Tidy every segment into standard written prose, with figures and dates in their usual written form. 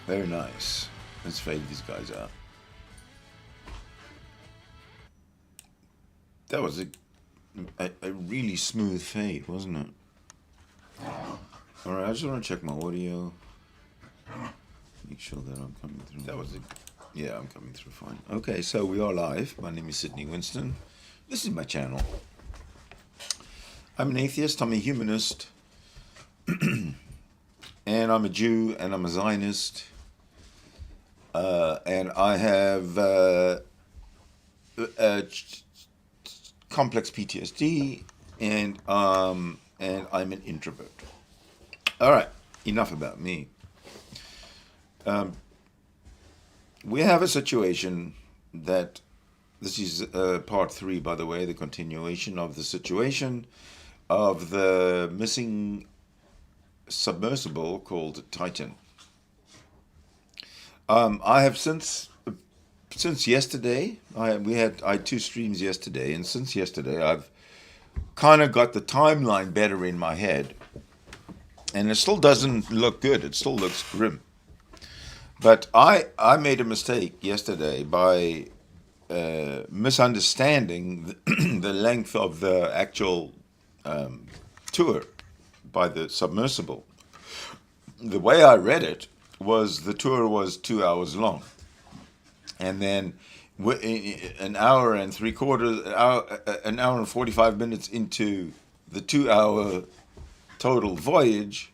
Very nice. Let's fade these guys out. That was a really smooth fade, wasn't it? Alright, I just want to check my audio. Make sure that I'm coming through. That was it. Yeah, I'm coming through fine. Okay, so we are live. My name is Sidney Winston. This is my channel. I'm an atheist, I'm a humanist, and I'm a Jew, and I'm a Zionist, and I have complex PTSD, and I'm an introvert. All right, enough about me. We have a situation that this is part 3, by the way, the continuation of the situation of the missing submersible called Titan. I have since yesterday. I had 2 streams yesterday, and since yesterday I've kind of got the timeline better in my head, and it still doesn't look good. It still looks grim. But I made a mistake yesterday by misunderstanding the length of the actual tour by the submersible. The way I read it was the tour was 2 hours long, and then an hour and 3/4, an hour and 45 minutes into the 2 hour total voyage,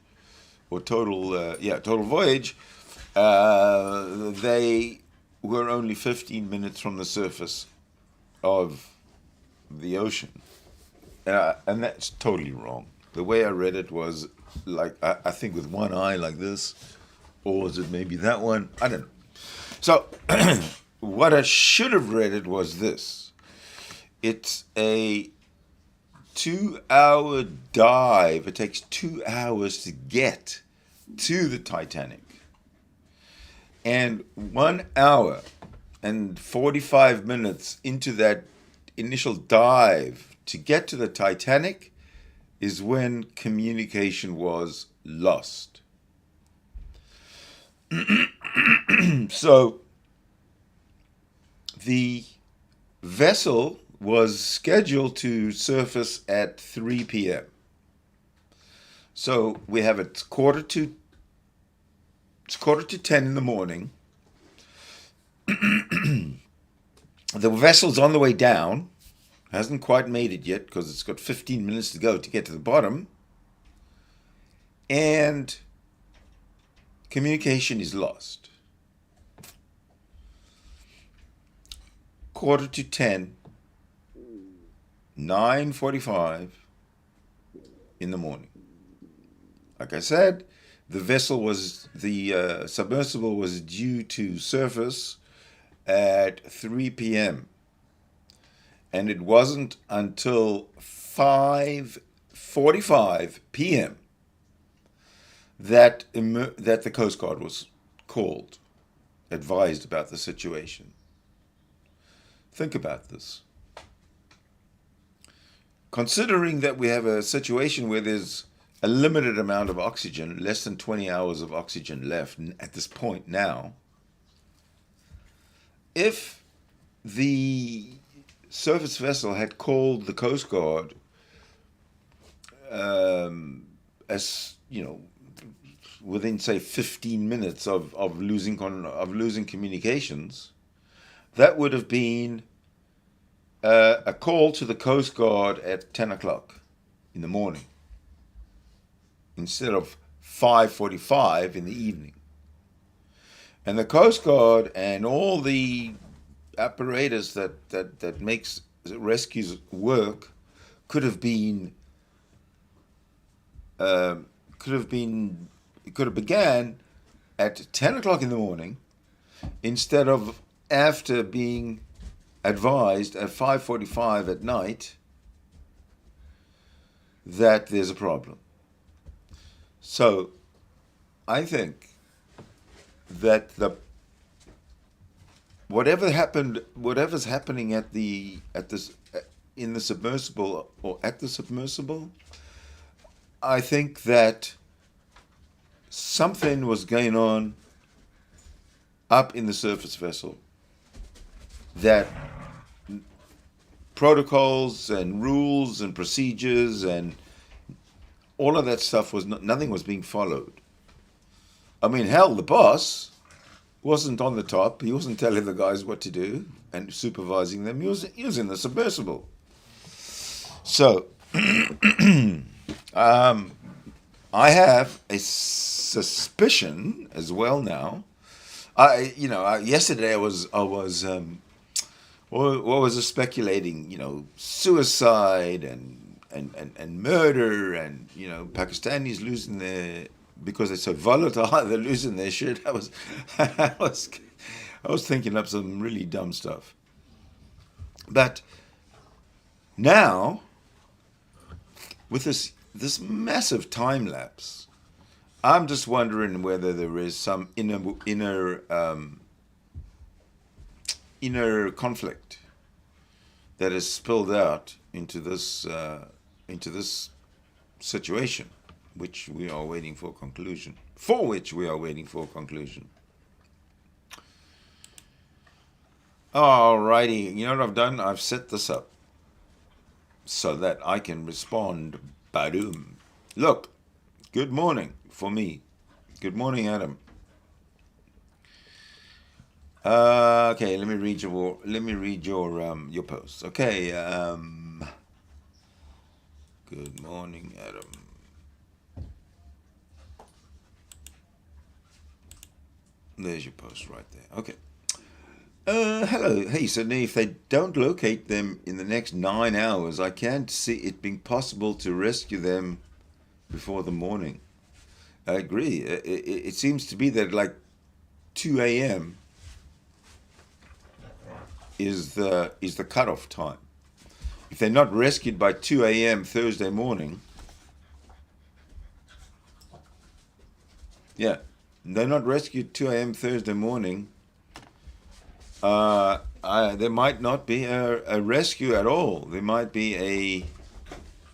or total voyage, they were only 15 minutes from the surface of the ocean. And that's totally wrong. The way I read it was like, I think with one eye like this, or was it maybe that one? I don't know. So what I should have read it was this. It's a 2 hour dive. It takes 2 hours to get to the Titanic. And 1 hour and 45 minutes into that initial dive to get to the Titanic is when communication was lost. So the vessel was scheduled to surface at 3 p.m. So we have it quarter to 10 in the morning. The vessel's on the way down. Hasn't quite made it yet because it's got 15 minutes to go to get to the bottom. And communication is lost. Quarter to 10, 9:45 in the morning. Like I said, the submersible was due to surface at 3 p.m. And it wasn't until 5:45 p.m. that the Coast Guard was called, advised about the situation. Think about this. Considering that we have a situation where there's a limited amount of oxygen, less than 20 hours of oxygen left at this point now, if the surface vessel had called the Coast Guard, as you know, within say 15 minutes of losing communications, that would have been a call to the Coast Guard at 10 o'clock in the morning instead of 5:45 in the evening. And the Coast Guard and all the apparatus that makes rescues work could have began at 10 o'clock in the morning instead of after being advised at 5:45 at night that there's a problem. So I think that whatever's happening in the submersible or at the submersible, I think that something was going on up in the surface vessel that protocols and rules and procedures and all of that stuff nothing was being followed. I mean, hell, the boss wasn't on the top. He wasn't telling the guys what to do and supervising them. He was in the submersible. So, I have a suspicion as well now. Yesterday I was what was it, speculating, suicide and murder, and Pakistanis losing their, because they're so volatile, they're losing their shit. I was thinking up some really dumb stuff. But now, with this massive time lapse, I'm just wondering whether there is some inner conflict that has spilled out into this situation, which we are waiting for conclusion. For which we are waiting for conclusion. Alrighty, you know what I've done? I've set this up so that I can respond. Badoom. Look, good morning for me. Good morning, Adam. Okay, let me read your post. Okay. Good morning, Adam. There's your post right there. Okay. Hello. Hey, Sydney, if they don't locate them in the next 9 hours, I can't see it being possible to rescue them before the morning. I agree. It seems to be that like 2 a.m. is the cutoff time. If they're not rescued by 2 a.m. Thursday morning, they're not rescued 2 a.m. Thursday morning, there might not be a rescue at all. There might be a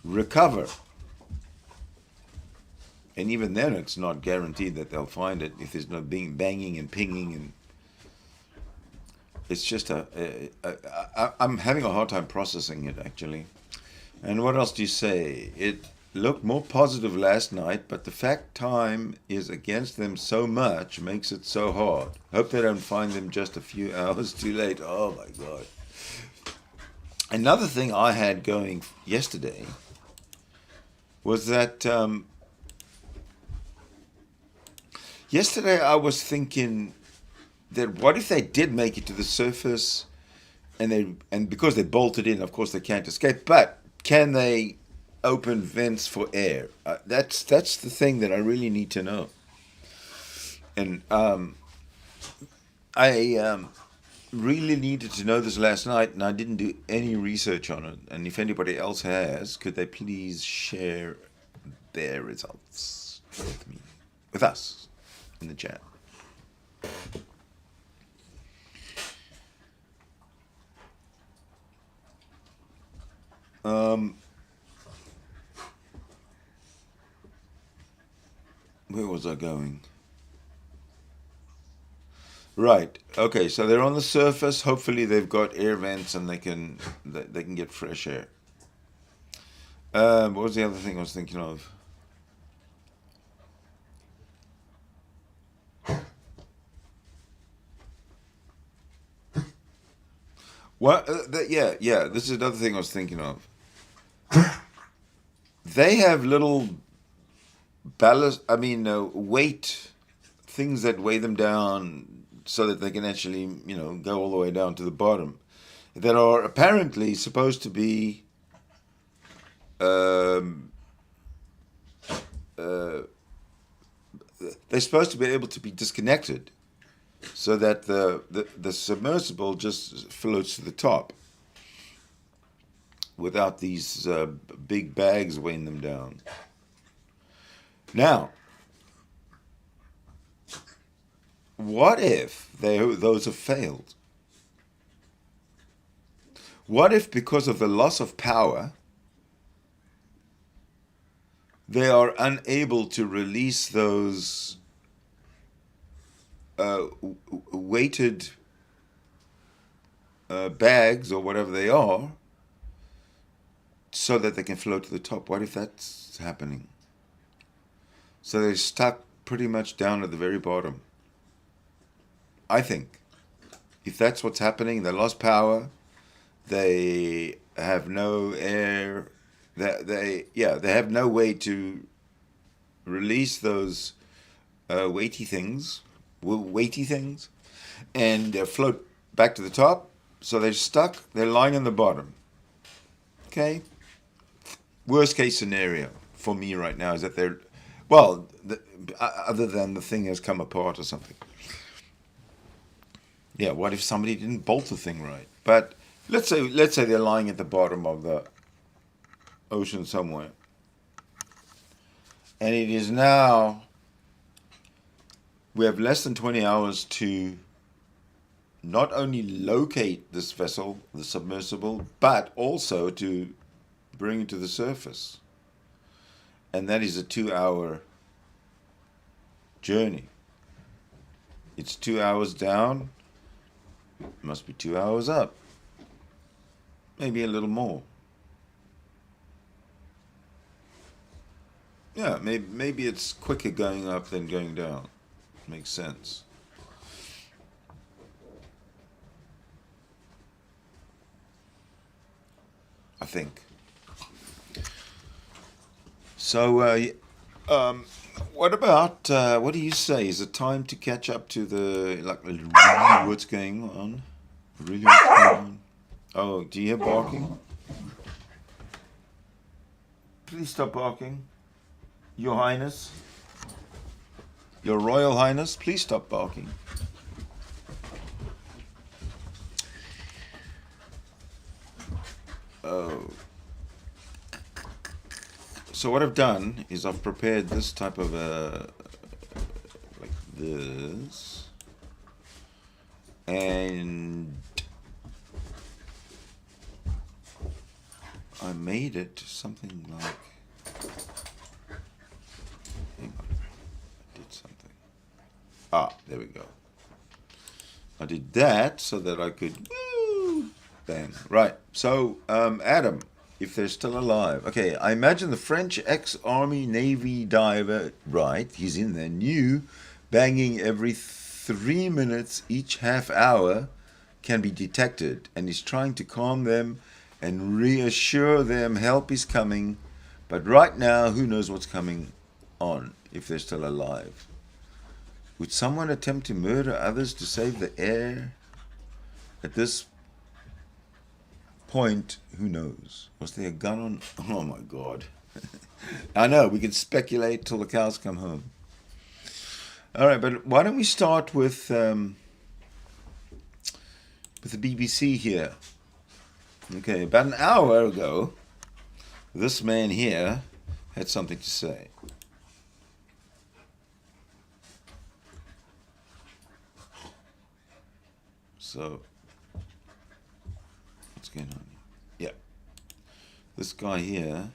recover. And even then, it's not guaranteed that they'll find it if there's no banging and pinging. And it's just I'm having a hard time processing it, actually. And what else do you say? It looked more positive last night, but the fact time is against them so much makes it so hard. Hope they don't find them just a few hours too late. Oh my God. Another thing I had going yesterday was that yesterday I was thinking that what if they did make it to the surface, and because they bolted in, of course they can't escape, but can they open vents for air? That's the thing that I really need to know. And I really needed to know this last night, and I didn't do any research on it. And if anybody else has, could they please share their results with me, with us, in the chat? Where was I going? Right. Okay. So they're on the surface. Hopefully, they've got air vents and they can get fresh air. What was the other thing I was thinking of? What? Yeah. This is another thing I was thinking of. They have little ballast. Weight things that weigh them down so that they can actually, go all the way down to the bottom. That are apparently supposed to be. They're supposed to be able to be disconnected, so that the submersible just floats to the top without these big bags weighing them down. Now, what if those have failed? What if, because of the loss of power, they are unable to release those weighted bags or whatever they are so that they can float to the top. What if that's happening? So they're stuck pretty much down at the very bottom. I think if that's what's happening, they lost power. They have no air. They have no way to release those weighty things, and float back to the top. So they're stuck. They're lying in the bottom. Okay. Worst case scenario for me right now is that they're, well, other than the thing has come apart or something. Yeah. What if somebody didn't bolt the thing right? But let's say they're lying at the bottom of the ocean somewhere, and it is now. We have less than 20 hours to not only locate this vessel, the submersible, but also to bring it to the surface. And that is a 2 hour journey. It's 2 hours down, must be 2 hours up, maybe a little more. Yeah, maybe it's quicker going up than going down. Makes sense. I think. So, what about what do you say? Is it time to catch up to the like really what's going on? Really what's going on? Oh, do you hear barking? Please stop barking, Your Highness, Your Royal Highness. Please stop barking. Oh. So what I've done is I've prepared this type of like this, and I made it something like. Hang on, I did something. Ah, there we go. I did that so that I could. Woo, bang. Right. So, Adam, if they're still alive. Okay, I imagine the French ex-army navy diver, right, he's in there, new, banging every 3 minutes each half hour can be detected, and he's trying to calm them and reassure them help is coming. But right now, who knows what's coming on if they're still alive? Would someone attempt to murder others to save the air? At this point, who knows? Was there a gun on? Oh my God. I know, we can speculate till the cows come home. All right, but why don't we start with the BBC here? Okay, about an hour ago, this man here had something to say. So, what's going on here? Yeah, this guy here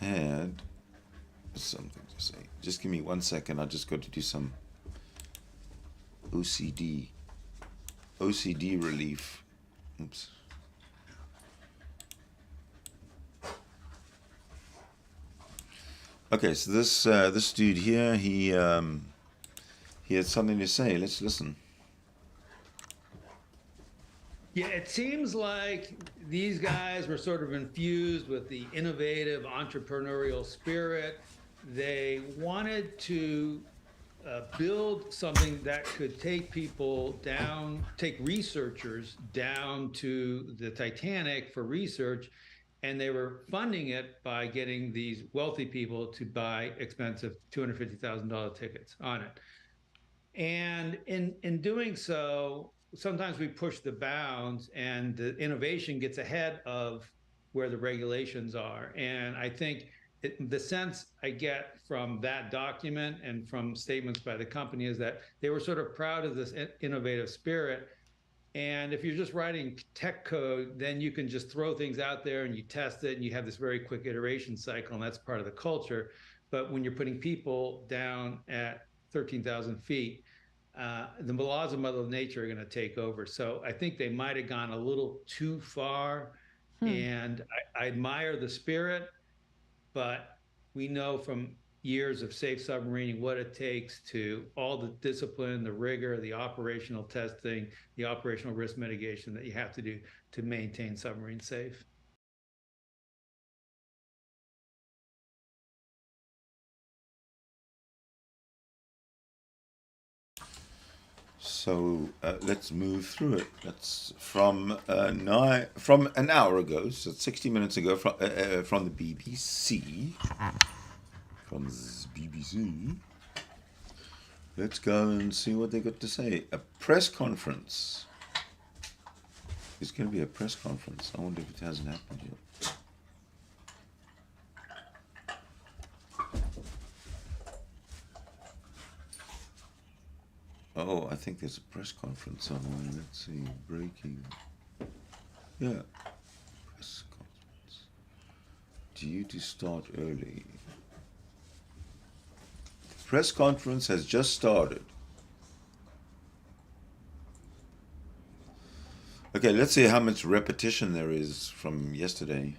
had something to say. Just give me 1 second. I just got to do some OCD relief. Oops. Okay, so this dude here, he had something to say. Let's listen. Yeah, it seems like these guys were sort of infused with the innovative entrepreneurial spirit. They wanted to build something that could take people down, take researchers down to the Titanic for research. And they were funding it by getting these wealthy people to buy expensive $250,000 tickets on it. And in doing so, sometimes we push the bounds and the innovation gets ahead of where the regulations are. And I think the sense I get from that document and from statements by the company is that they were sort of proud of this innovative spirit. And if you're just writing tech code, then you can just throw things out there and you test it and you have this very quick iteration cycle, and that's part of the culture. But when you're putting people down at 13,000 feet, the laws of Mother Nature are going to take over. So I think they might have gone a little too far. And I admire the spirit, but we know from years of safe submarining what it takes to all the discipline, the rigor, the operational testing, the operational risk mitigation that you have to do to maintain submarines safe. So let's move through it. That's from from an hour ago, so 60 minutes ago, from the BBC. From the BBC. Let's go and see what they got to say. A press conference. It's going to be a press conference. I wonder if it hasn't happened yet. Oh, I think there's a press conference somewhere. Let's see. Breaking. Yeah. Press conference. Due to start early. The press conference has just started. Okay, let's see how much repetition there is from yesterday.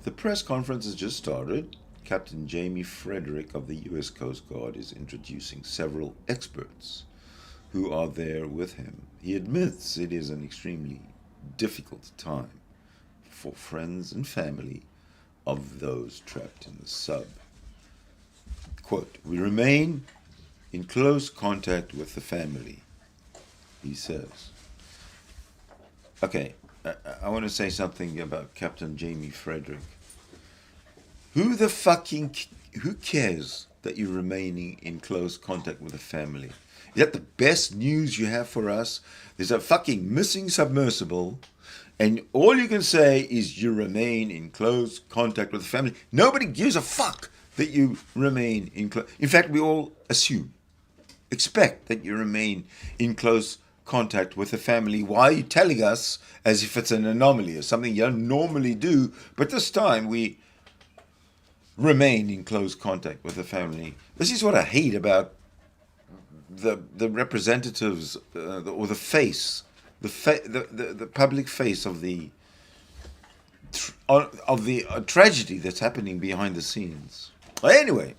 The press conference has just started. Captain Jamie Frederick of the U.S. Coast Guard is introducing several experts who are there with him. He admits it is an extremely difficult time for friends and family of those trapped in the sub. Quote, "We remain in close contact with the family," he says. Okay, I want to say something about Captain Jamie Frederick. Who cares that you're remaining in close contact with the family? Is that the best news you have for us? There's a fucking missing submersible, and all you can say is you remain in close contact with the family. Nobody gives a fuck that you remain in close. In fact, we all expect that you remain in close contact with the family. Why are you telling us as if it's an anomaly or something you don't normally do? But this time we remain in close contact with the family. This is what I hate about the representatives or the face, the public face of the tragedy that's happening behind the scenes. Anyway,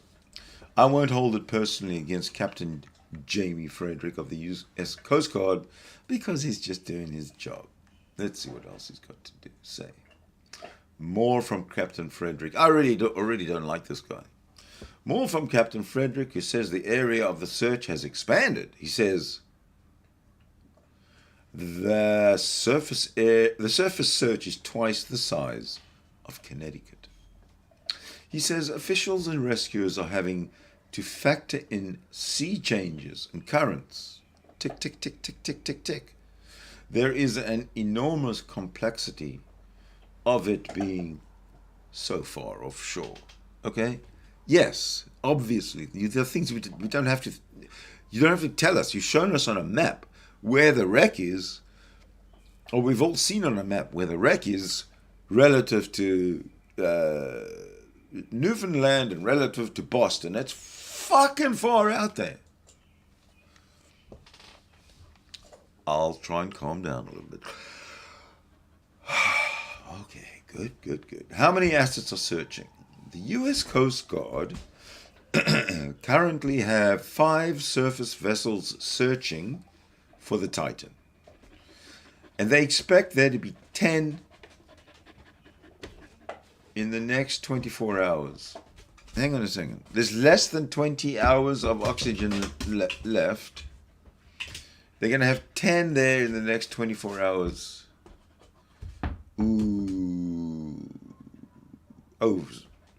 I won't hold it personally against Captain Jamie Frederick of the U.S. Coast Guard because he's just doing his job. Let's see what else he's got to say. More from Captain Frederick. I already don't like this guy. More from Captain Frederick, who says the area of the search has expanded. He says the surface search is twice the size of Connecticut. He says officials and rescuers are having to factor in sea changes and currents. Tick, tick, tick, tick, tick, tick, tick. There is an enormous complexity of it being so far offshore. Okay? Yes, obviously. There are things we don't have to... You don't have to tell us. You've shown us on a map where the wreck is, or we've all seen on a map where the wreck is relative to Newfoundland and relative to Boston. That's fucking far out there. I'll try and calm down a little bit. Okay, good. How many assets are searching? The U.S. Coast Guard currently have 5 surface vessels searching for the Titan. And they expect there to be 10 in the next 24 hours. Hang on a second. There's less than 20 hours of oxygen left. They're going to have 10 there in the next 24 hours. Ooh. Oh,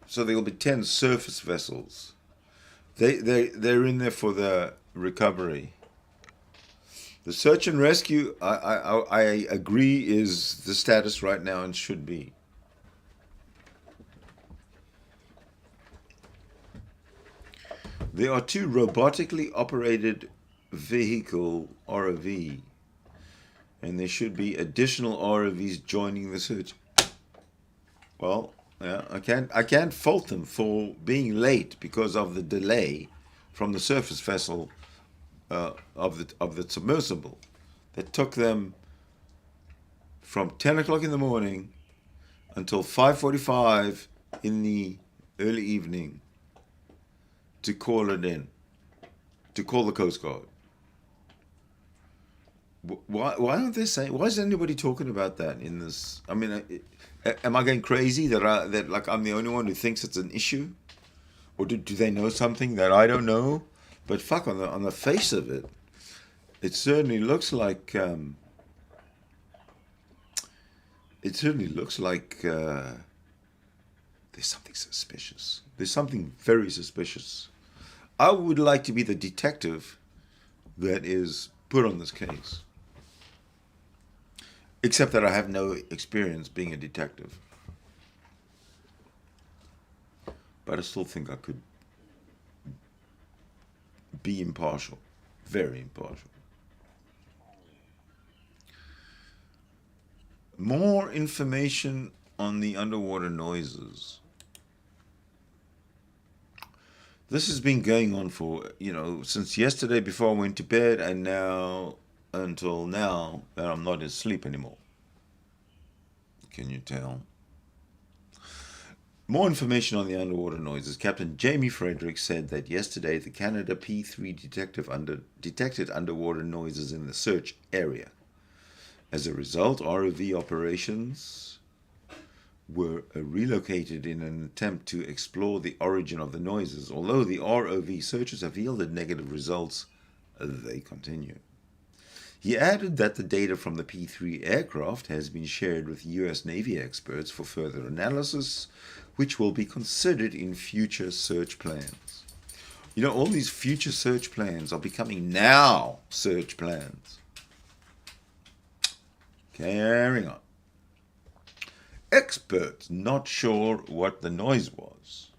so there'll be 10 surface vessels. They're in there for the recovery. The search and rescue, I agree, is the status right now and should be. There are 2 robotically operated vehicle ROV, and there should be additional ROVs joining the search. Well, yeah, I can't fault them for being late because of the delay from the surface vessel of the submersible that took them from 10 o'clock in the morning until 5:45 in the early evening to call it in, to call the Coast Guard. Why aren't they saying? Why is anybody talking about that in this? I mean, am I going crazy that like I'm the only one who thinks it's an issue, or do they know something that I don't know? But fuck, on the face of it, it certainly looks like there's something suspicious. There's something very suspicious. I would like to be the detective that is put on this case. Except that I have no experience being a detective. But I still think I could be impartial. Very impartial. More information on the underwater noises. This has been going on for, since yesterday before I went to bed, and now until now that I'm not asleep anymore. Can you tell? More information on the underwater noises. Captain Jamie Frederick said that yesterday the Canada P3 detected underwater noises in the search area. As a result, ROV operations were relocated in an attempt to explore the origin of the noises. Although the ROV searches have yielded negative results, they continue. He added that the data from the P3 aircraft has been shared with US Navy experts for further analysis, which will be considered in future search plans. All these future search plans are becoming now search plans. Carrying on. Experts not sure what the noise was.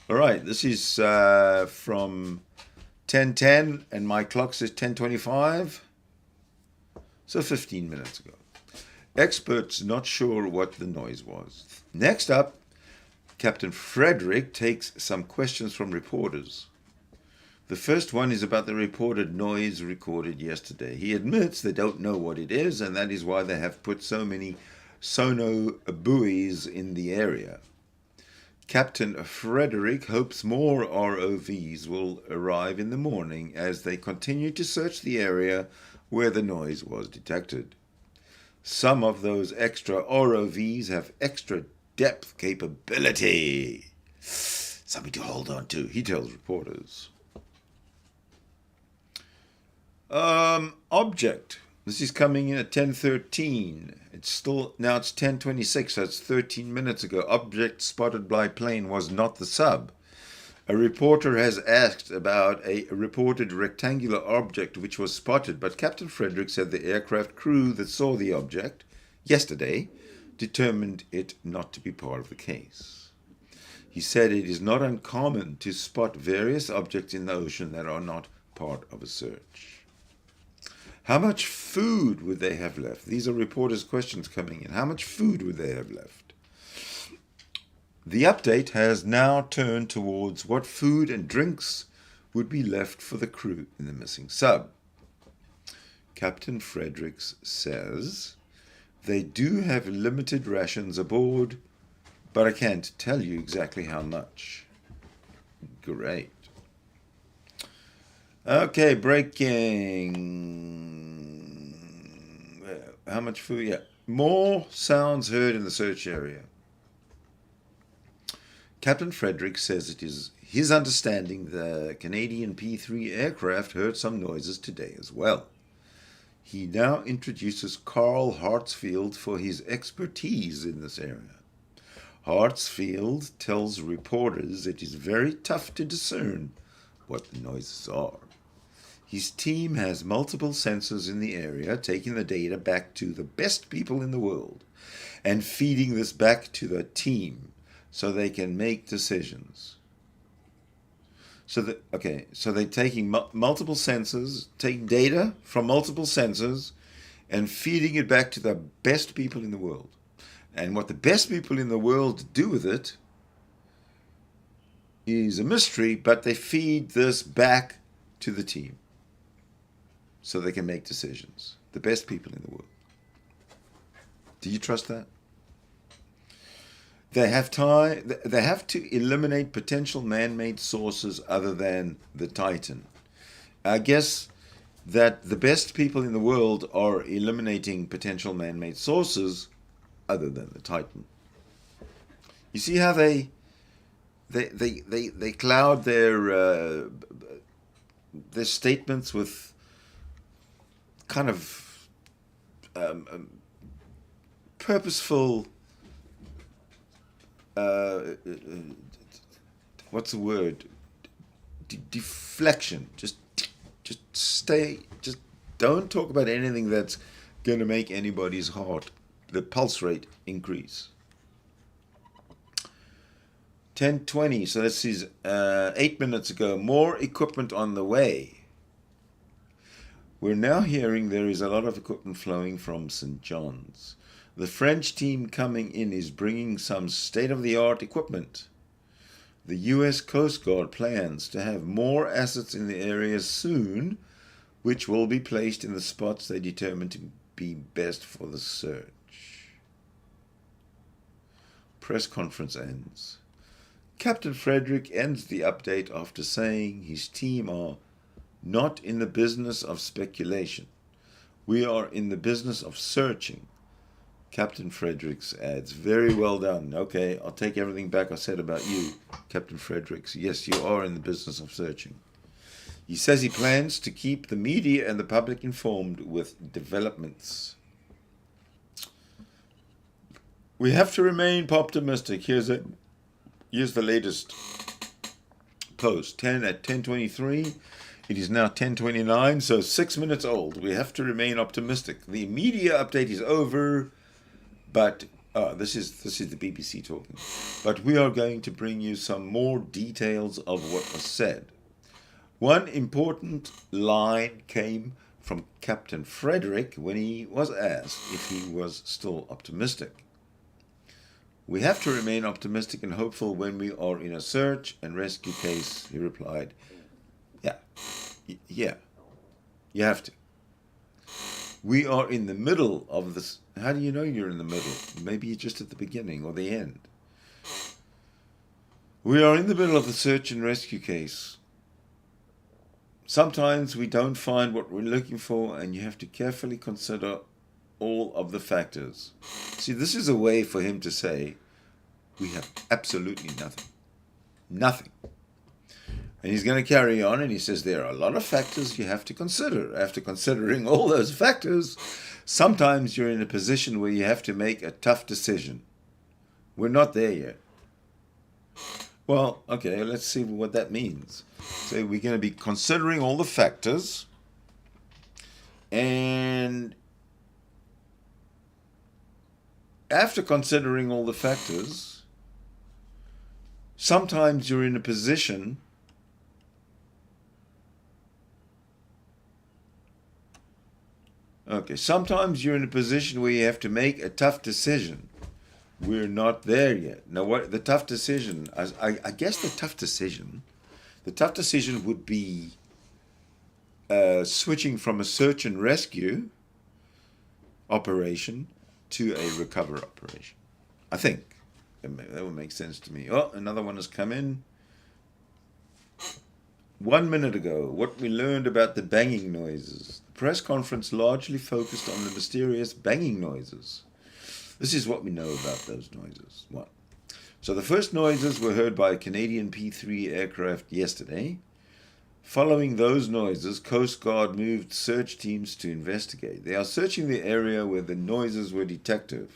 All right, this is from 10:10, and my clock says 10:25, so 15 minutes ago. Experts not sure what the noise was. Next up, Captain Frederick takes some questions from reporters. The first one is about the reported noise recorded yesterday. He admits they don't know what it is, and that is why they have put so many sono buoys in the area. Captain Frederick hopes more ROVs will arrive in the morning as they continue to search the area where the noise was detected. Some of those extra ROVs have extra depth capability. Something to hold on to, he tells reporters. Object. This is coming in at 10:13. It's 10:26, so it's 13 minutes ago. Object spotted by plane was not the sub. A reporter has asked about a reported rectangular object which was spotted, but Captain Frederick said the aircraft crew that saw the object yesterday determined it not to be part of the case. He said it is not uncommon to spot various objects in the ocean that are not part of a search. How much food would they have left? These are reporters' questions coming in. How much food would they have left? The update has now turned towards what food and drinks would be left for the crew in the missing sub. Captain Fredericks says they do have limited rations aboard, but I can't tell you exactly how much. Great. Okay, breaking. How much food? Yeah. More sounds heard in the search area. Captain Frederick says it is his understanding the Canadian P3 aircraft heard some noises today as well. He now introduces Carl Hartsfield for his expertise in this area. Hartsfield tells reporters it is very tough to discern what the noises are. His team has multiple sensors in the area, taking the data back to the best people in the world and feeding this back to the team so they can make decisions. So they're taking multiple sensors, taking data from multiple sensors and feeding it back to the best people in the world. And what the best people in the world do with it is a mystery, but they feed this back to the team so they can make decisions. The best people in the world. Do you trust that? They have to eliminate potential man-made sources other than the Titan. I guess that the best people in the world are eliminating potential man-made sources other than the Titan. You see how they cloud their statements with kind of purposeful, what's the word? Deflection. Just don't talk about anything that's going to make anybody's heart, the pulse rate, increase. 10:20, so this is 8 minutes ago. More equipment on the way. We're now hearing there is a lot of equipment flowing from St. John's. The French team coming in is bringing some state-of-the-art equipment. The US Coast Guard plans to have more assets in the area soon, which will be placed in the spots they determine to be best for the search. Press conference ends. Captain Frederick ends the update after saying his team are not in the business of speculation. We are in the business of searching. Captain Fredericks adds, very well done. Okay, I'll take everything back I said about you, Captain Fredericks. Yes, you are in the business of searching. He says he plans to keep the media and the public informed with developments. We have to remain optimistic. Here's the latest post, 10:23. It is now 10:29, so 6 minutes old. We have to remain optimistic. The media update is over, but this is the BBC talking. But we are going to bring you some more details of what was said. One important line came from Captain Frederick when he was asked if he was still optimistic. We have to remain optimistic and hopeful when we are in a search and rescue case, he replied. Yeah, you have to. We are in the middle of this. How do you know you're in the middle? Maybe you're just at the beginning or the end. We are in the middle of the search and rescue case. Sometimes we don't find what we're looking for, and you have to carefully consider all of the factors. See, this is a way for him to say, we have absolutely nothing. Nothing. And he's going to carry on, and he says there are a lot of factors you have to consider. After considering all those factors, sometimes you're in a position where you have to make a tough decision. We're not there yet. Well, okay, let's see what that means. So we're going to be considering all the factors, and after considering all the factors, sometimes you're in a position sometimes you're in a position where you have to make a tough decision. We're not there yet. Now, what the tough decision? I guess the tough decision would be switching from a search and rescue operation to a recover operation. I think that would make sense to me. Oh, another one has come in. 1 minute ago, what we learned about the banging noises. The press conference largely focused on the mysterious banging noises. This is what we know about those noises. 1. So the first noises were heard by a Canadian P-3 aircraft yesterday. Following those noises, Coast Guard moved search teams to investigate. They are searching the area where the noises were detected.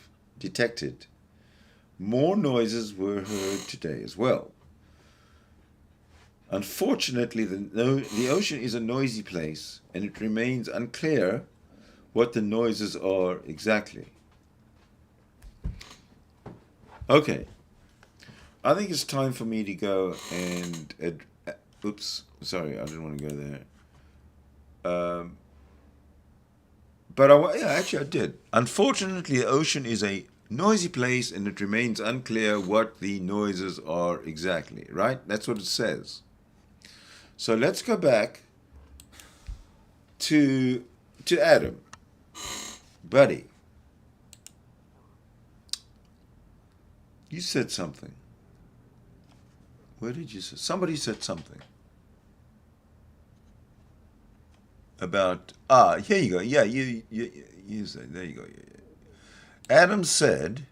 More noises were heard today as well. Unfortunately, the ocean is a noisy place, and it remains unclear what the noises are exactly. Okay, I think it's time for me to go and... oops, sorry, I didn't want to go there. Actually I did. Unfortunately, the ocean is a noisy place, and it remains unclear what the noises are exactly, right? That's what it says. So let's go back to Adam, buddy, you said something. Where did you say? Somebody said something about, here you go. Yeah, you said, there you go. Adam said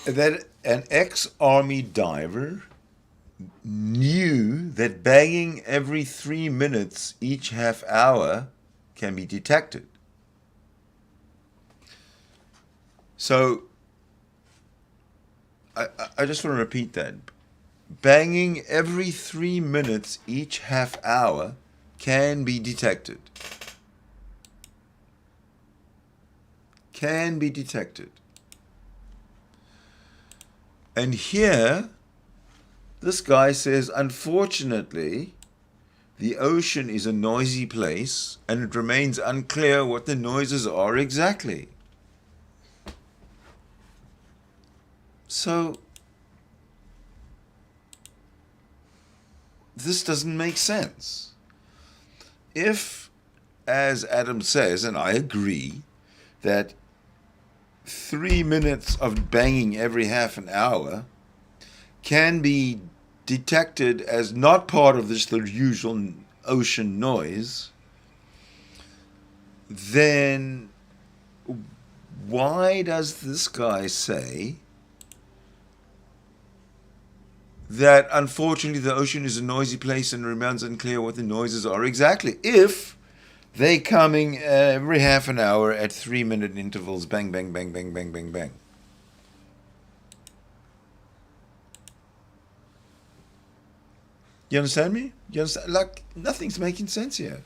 that an ex-army diver knew that banging every 3 minutes each half hour can be detected. So I just want to repeat that. Banging every 3 minutes each half hour can be detected. Can be detected. And here, this guy says, unfortunately, the ocean is a noisy place and it remains unclear what the noises are exactly. So, this doesn't make sense. If, as Adam says, and I agree, that 3 minutes of banging every half an hour can be detected as not part of the usual ocean noise, then why does this guy say that unfortunately the ocean is a noisy place and remains unclear what the noises are exactly, if they coming every half an hour at 3 minute intervals, bang, bang, bang, bang, bang, bang, bang? You understand me? You understand? Like, nothing's making sense here.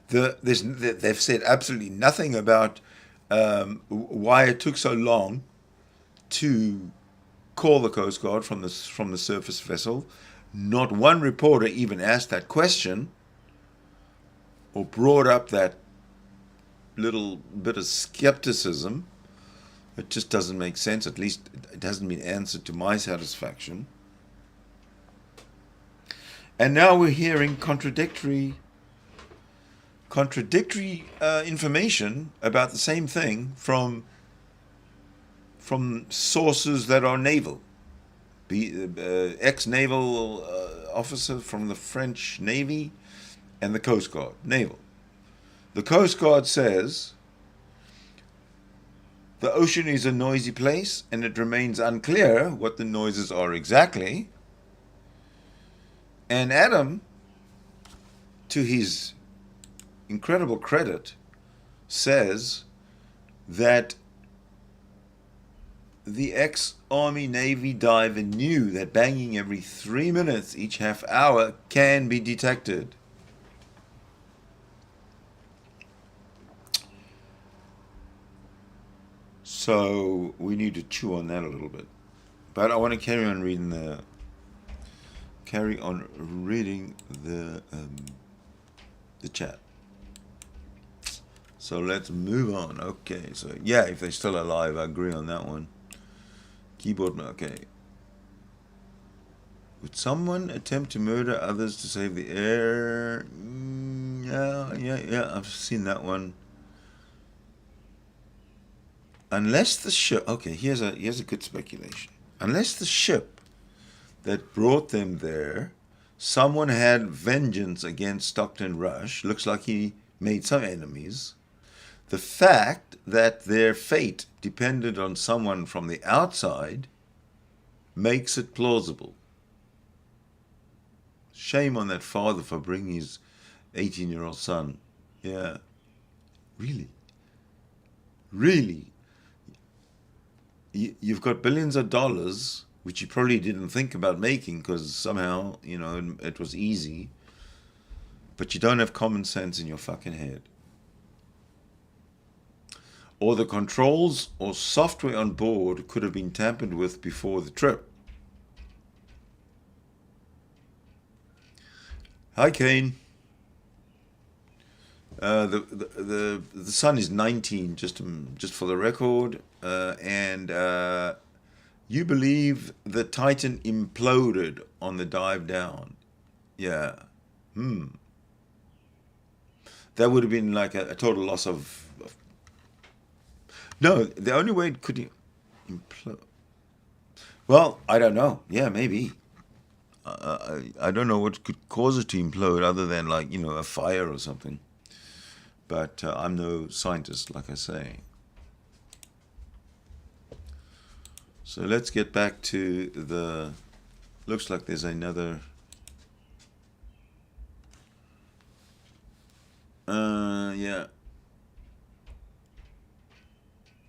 They've said absolutely nothing about why it took so long to call the Coast Guard from the surface vessel. Not one reporter even asked that question or brought up that little bit of skepticism. It just doesn't make sense. At least it hasn't been answered to my satisfaction. And now we're hearing contradictory information about the same thing from sources that are naval, ex-naval officer from the French Navy and the Coast Guard, naval. The Coast Guard says the ocean is a noisy place and it remains unclear what the noises are exactly. And Adam, to his incredible credit, says that the ex-Army Navy diver knew that banging every 3 minutes each half hour can be detected. So we need to chew on that a little bit. But I want to carry on reading the chat. So let's move on. Okay, so yeah, if they're still alive, I agree on that one. Keyboard, okay. Would someone attempt to murder others to save the air? Yeah, I've seen that one. Unless the ship, okay, here's a good speculation. Unless the ship that brought them there, someone had vengeance against Stockton Rush, looks like he made some enemies. The fact that their fate depended on someone from the outside makes it plausible. Shame on that father for bringing his 18-year-old son. Yeah. Really? You've got billions of dollars, which you probably didn't think about making because somehow, it was easy. But you don't have common sense in your fucking head. Or the controls or software on board could have been tampered with before the trip. Hi, Kane. The son is 19, just for the record, and You believe the Titan imploded on the dive down? Yeah. That would have been like a total loss of. No, the only way it could implode. Well, I don't know. Yeah, maybe. I don't know what could cause it to implode other than like, a fire or something. But I'm no scientist, like I say. So let's get back to the. Looks like there's another. Yeah.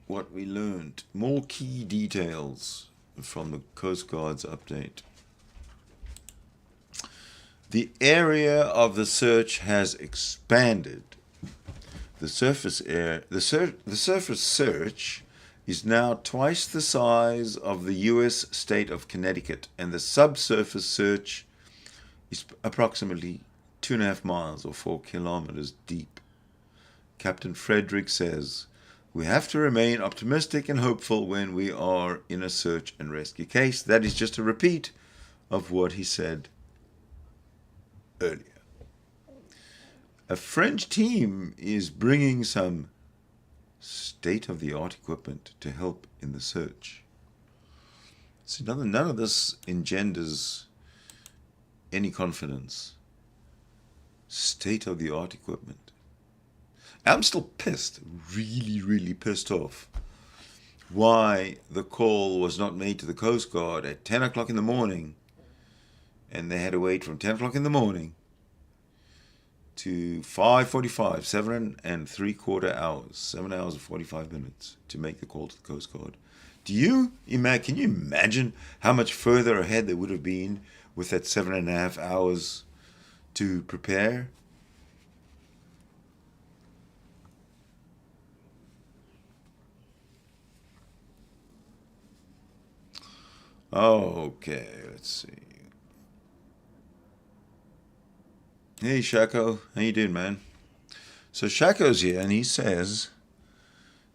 What we learned. More key details from the Coast Guard's update. The area of the search has expanded. The surface search is now twice the size of the U.S. state of Connecticut, and the subsurface search is approximately 2.5 miles or 4 kilometers deep. Captain Frederick says, "We have to remain optimistic and hopeful when we are in a search and rescue case." That is just a repeat of what he said earlier. A French team is bringing some state-of-the-art equipment to help in the search. See, none of this engenders any confidence. State-of-the-art equipment. I'm still pissed, really, really pissed off, why the call was not made to the Coast Guard at 10 o'clock in the morning, and they had to wait from 10 o'clock in the morning to 5:45, 7.75 hours, 7 hours and 45 minutes to make the call to the Coast Guard. Can you imagine how much further ahead they would have been with that 7.5 hours to prepare? Okay, let's see. Hey, Shako. How you doing, man? So Shako's here, and he says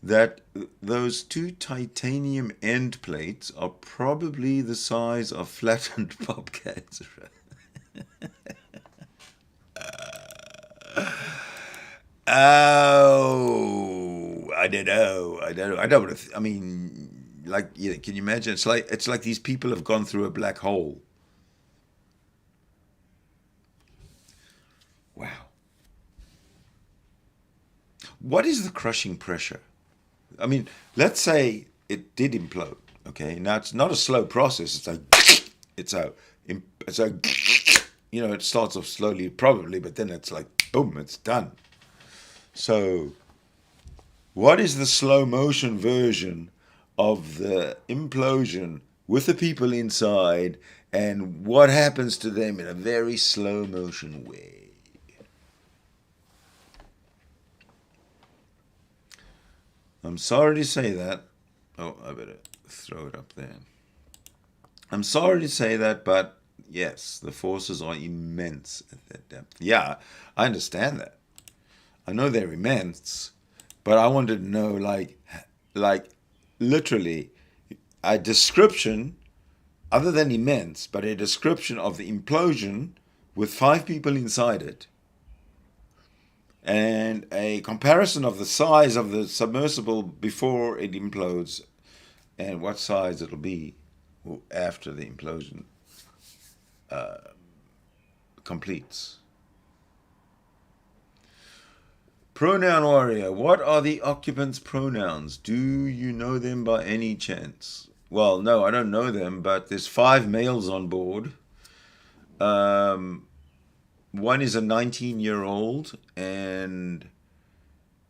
that those two titanium end plates are probably the size of flattened bobcats. Oh, I don't know. I don't want to. I mean, like, can you imagine? It's like these people have gone through a black hole. Wow. What is the crushing pressure? I mean, let's say it did implode. Okay, now it's not a slow process. It's a, it starts off slowly, probably, but then it's like boom, it's done. So, what is the slow motion version of the implosion with the people inside, and what happens to them in a very slow motion way? I'm sorry to say that. Oh, I better throw it up there. I'm sorry to say that, but yes, the forces are immense at that depth. Yeah, I understand that. I know they're immense, but I wanted to know, like literally, a description, other than immense, but a description of the implosion with 5 people inside it, and a comparison of the size of the submersible before it implodes and what size it'll be after the implosion completes. Pronoun warrior, what are the occupants' pronouns? Do you know them by any chance? Well, no, I don't know them, but there's 5 males on board. One is a 19-year-old, and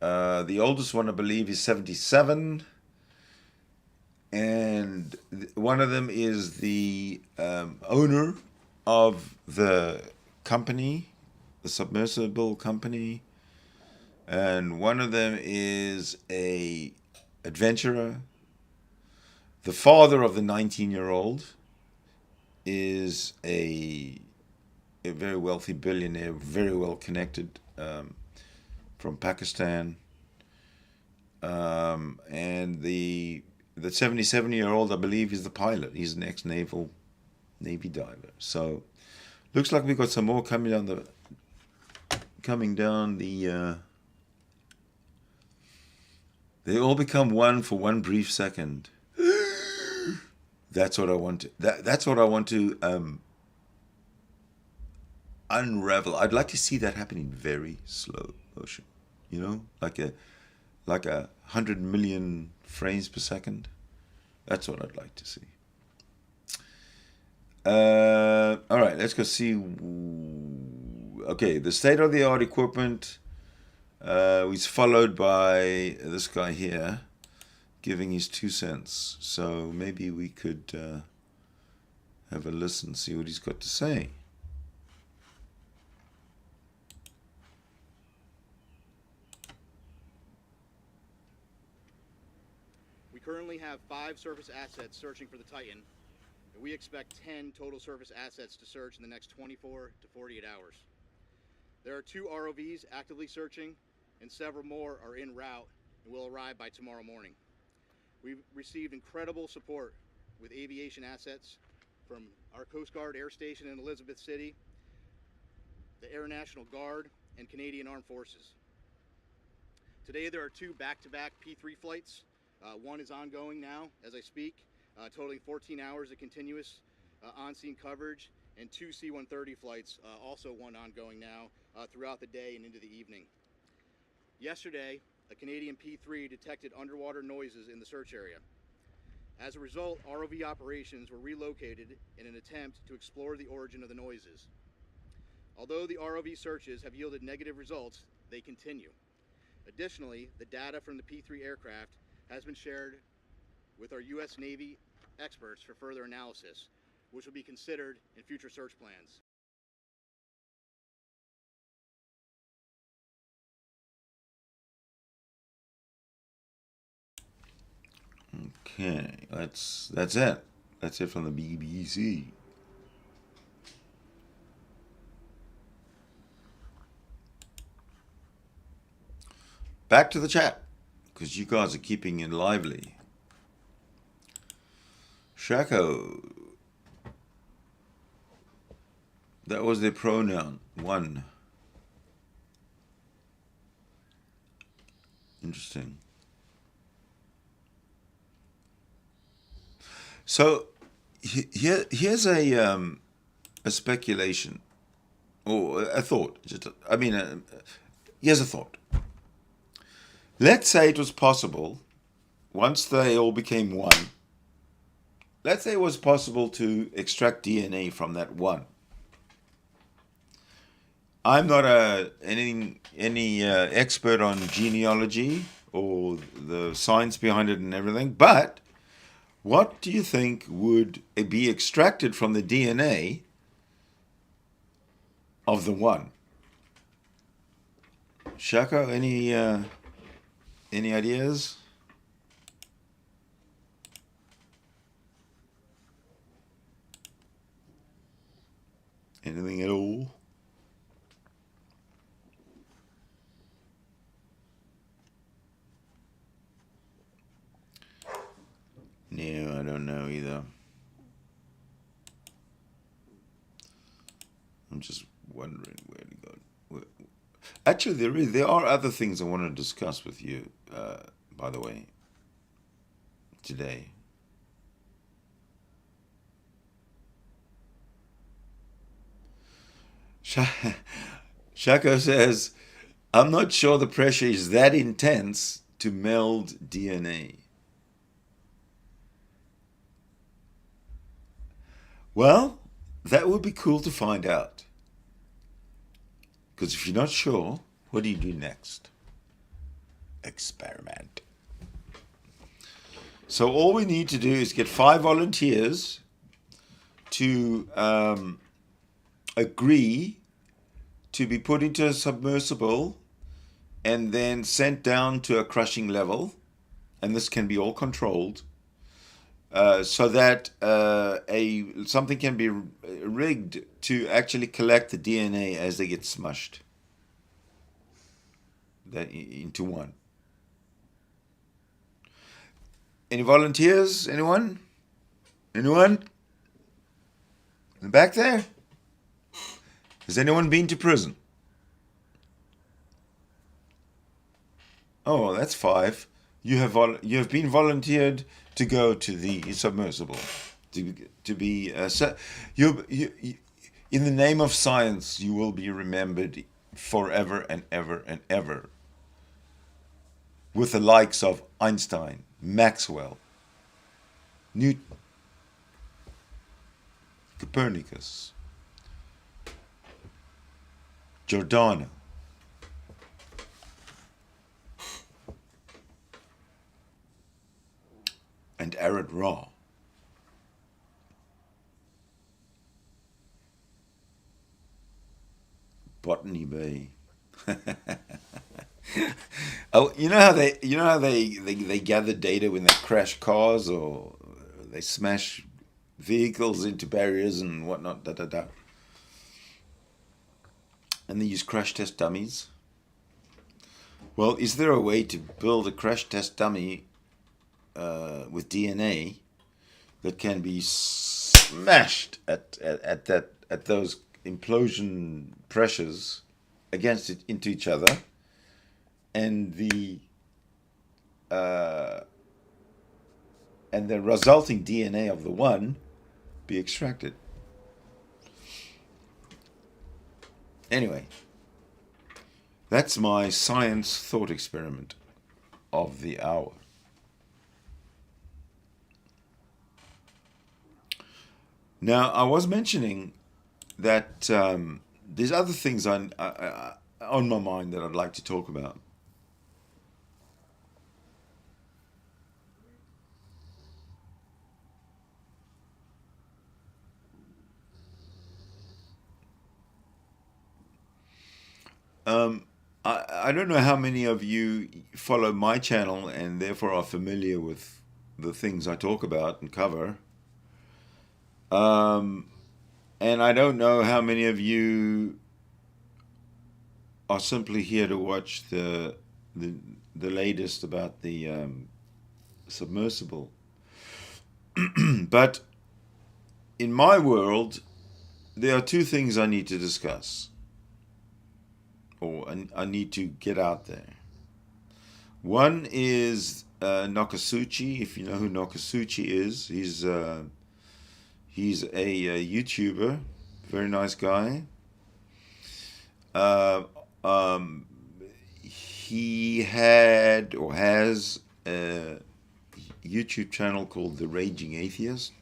the oldest one, I believe, is 77. And one of them is the owner of the company, the submersible company. And one of them is a adventurer. The father of the 19-year-old is a very wealthy billionaire, very well connected, from Pakistan. And the the 77-year-old, I believe, is the pilot. He's an ex-naval Navy diver. So looks like we've got some more coming down the they all become one for one brief second. That's what I want to. That's what I want to unravel. I'd like to see that happen in very slow motion. You know, like a 100 million frames per second. That's what I'd like to see. All right, let's go see. Okay, the state-of-the-art equipment is followed by this guy here giving his 2 cents. So maybe we could have a listen, see what he's got to say. We currently have 5 surface assets searching for the Titan, and we expect 10 total surface assets to search in the next 24 to 48 hours. There are 2 ROVs actively searching, and several more are en route and will arrive by tomorrow morning. We've received incredible support with aviation assets from our Coast Guard Air Station in Elizabeth City, the Air National Guard, and Canadian Armed Forces. Today there are 2 back-to-back P3 flights. One is ongoing now as I speak, totaling 14 hours of continuous on-scene coverage, and 2 C-130 flights, also one ongoing now, throughout the day and into the evening. Yesterday, a Canadian P3 detected underwater noises in the search area. As a result, ROV operations were relocated in an attempt to explore the origin of the noises. Although the ROV searches have yielded negative results, they continue. Additionally, the data from the P3 aircraft has been shared with our U.S. Navy experts for further analysis, which will be considered in future search plans. Okay, that's it. That's it from the BBC. Back to the chat, because you guys are keeping it lively. Shako. That was their pronoun. One. Interesting. So here's a speculation or a thought. Here's a thought. Let's say it was possible, once they all became one, let's say it was possible to extract DNA from that one. I'm not any expert on genealogy or the science behind it and everything, but what do you think would be extracted from the DNA of the one? Shako, any ideas? Anything at all? No, I don't know either. I'm just wondering where to go. Actually, there are other things I want to discuss with you, by the way, today. Shako says, I'm not sure the pressure is that intense to meld DNA. Well, that would be cool to find out. Because if you're not sure, what do you do next? Experiment. So all we need to do is get 5 volunteers to agree to be put into a submersible and then sent down to a crushing level. And this can be all controlled. So that something can be rigged to actually collect the DNA as they get smushed into one. Any volunteers? Anyone? Anyone? In the back there? Has anyone been to prison? Oh, that's 5. You have been volunteered to go to the submersible, to be in the name of science. You will be remembered forever and ever and ever, with the likes of Einstein, Maxwell, Newton, Copernicus, Giordano, and Arid Ra. Botany Bay. Oh, you know how they gather data when they crash cars or they smash vehicles into barriers and whatnot, da da da. And they use crash test dummies. Well, is there a way to build a crash test dummy with DNA that can be smashed at those implosion pressures against it into each other, and the resulting DNA of the one be extracted? Anyway, that's my science thought experiment of the hour. Now, I was mentioning that there's other things on my mind that I'd like to talk about. I don't know how many of you follow my channel and therefore are familiar with the things I talk about and cover. And I don't know how many of you are simply here to watch the latest about the submersible. But in my world, there are 2 things I need to discuss, or I need to get out there. One is Nakasuchi. If you know who Nakasuchi is, he's a YouTuber, very nice guy. He had or has a YouTube channel called The Raging Atheist.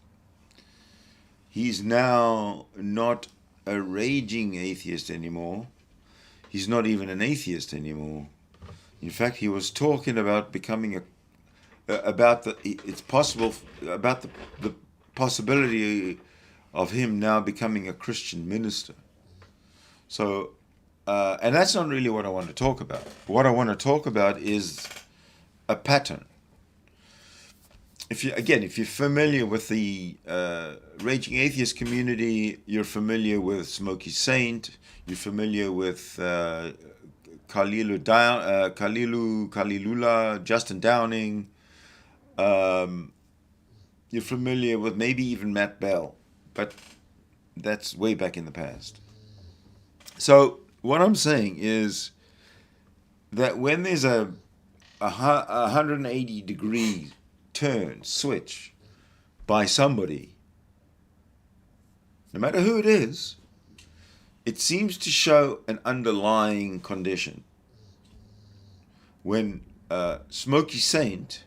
He's now not a raging atheist anymore. He's not even an atheist anymore. In fact, he was talking about becoming the possibility of him now becoming a Christian minister. So, and that's not really what I want to talk about. What I want to talk about is a pattern. If you're familiar with the Raging Atheist community, you're familiar with Smokey Saint, you're familiar with Kalilula, Justin Downing, you're familiar with maybe even Matt Bell, but that's way back in the past. So what I'm saying is that when there's a 180 degree switch by somebody, no matter who it is, it seems to show an underlying condition. When Smokey Saint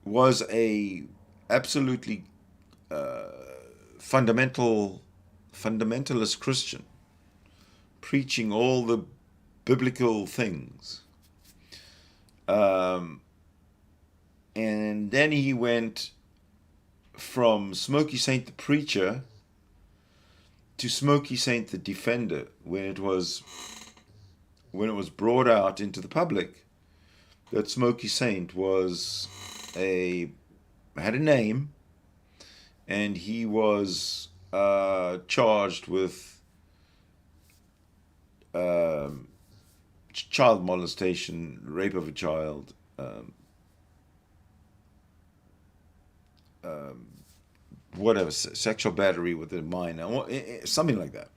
was a absolutely fundamentalist Christian, preaching all the biblical things. And then he went from Smokey Saint the preacher to Smokey Saint the defender when it was brought out into the public that Smokey Saint had a name, and he was charged with child molestation, rape of a child, whatever, sexual battery with a minor, something like that,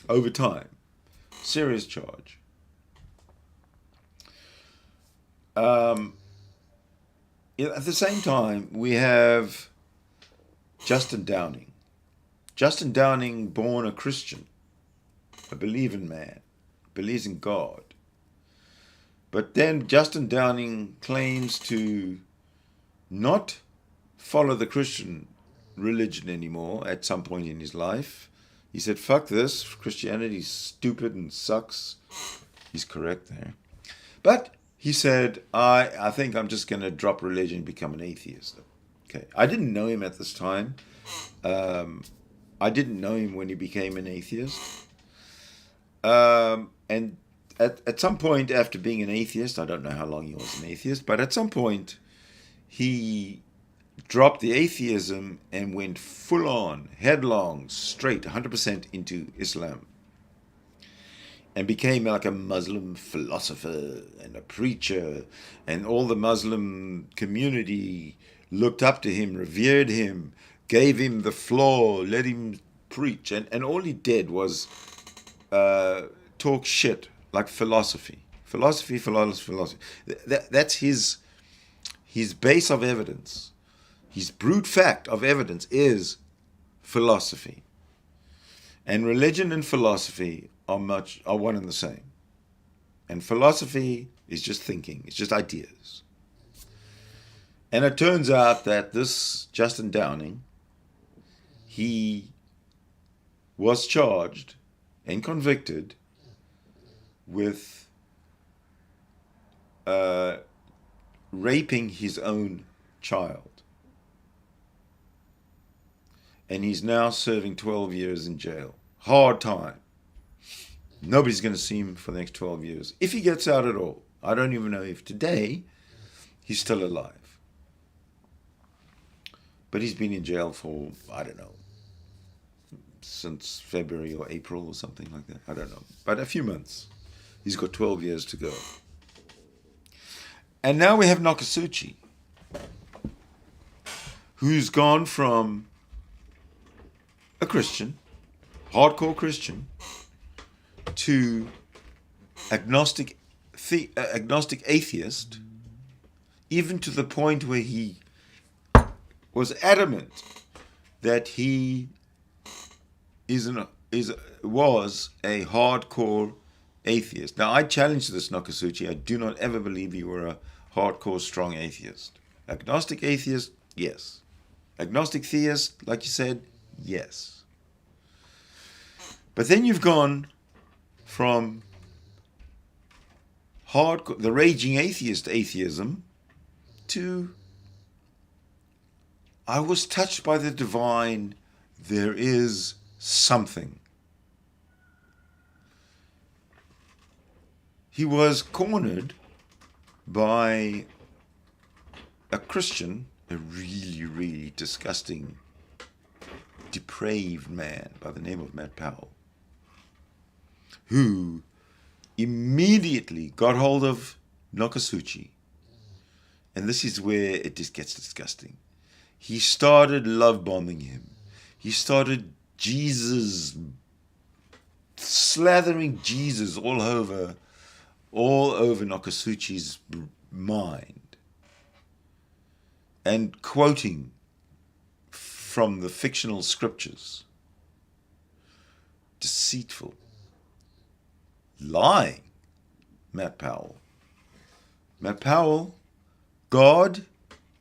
over time. Serious charge. At the same time, we have Justin Downing. Justin Downing, born a Christian, a believing man, believes in God. But then Justin Downing claims to not follow the Christian religion anymore at some point in his life. He said, fuck this, Christianity's stupid and sucks. He's correct there. But he said, I think I'm just going to drop religion and become an atheist. Okay, I didn't know him at this time. I didn't know him when he became an atheist. And at some point after being an atheist, I don't know how long he was an atheist, but at some point he dropped the atheism and went full on, headlong, straight, 100% into Islam. And became like a Muslim philosopher and a preacher, and all the Muslim community looked up to him, revered him, gave him the floor, let him preach. And all he did was talk shit, like philosophy. Philosophy. That's his base of evidence. His brute fact of evidence is philosophy. And religion and philosophy are one and the same. And philosophy is just thinking, it's just ideas. And it turns out that this Justin Downing, he was charged and convicted with raping his own child. And he's now serving 12 years in jail. Hard time. Nobody's going to see him for the next 12 years. If he gets out at all. I don't even know if today he's still alive. But he's been in jail for, I don't know, since February or April or something like that. I don't know. But a few months. He's got 12 years to go. And now we have Nakasuchi, who's gone from a Christian, hardcore Christian, to agnostic atheist, even to the point where he was adamant that he was a hardcore atheist. Now, I challenge this, Nakasuchi. I do not ever believe you were a hardcore, strong atheist. Agnostic atheist, yes. Agnostic theist, like you said, yes. But then you've gone from hardcore, the raging atheism, to I was touched by the divine. There is something. He was cornered by a Christian, a really, really disgusting, depraved man by the name of Matt Powell, who immediately got hold of Nakasuchi. And this is where it just gets disgusting. He started love bombing him. He started slathering Jesus all over Nakasuchi's mind, and quoting from the fictional scriptures. Deceitful, lying, Matt Powell. God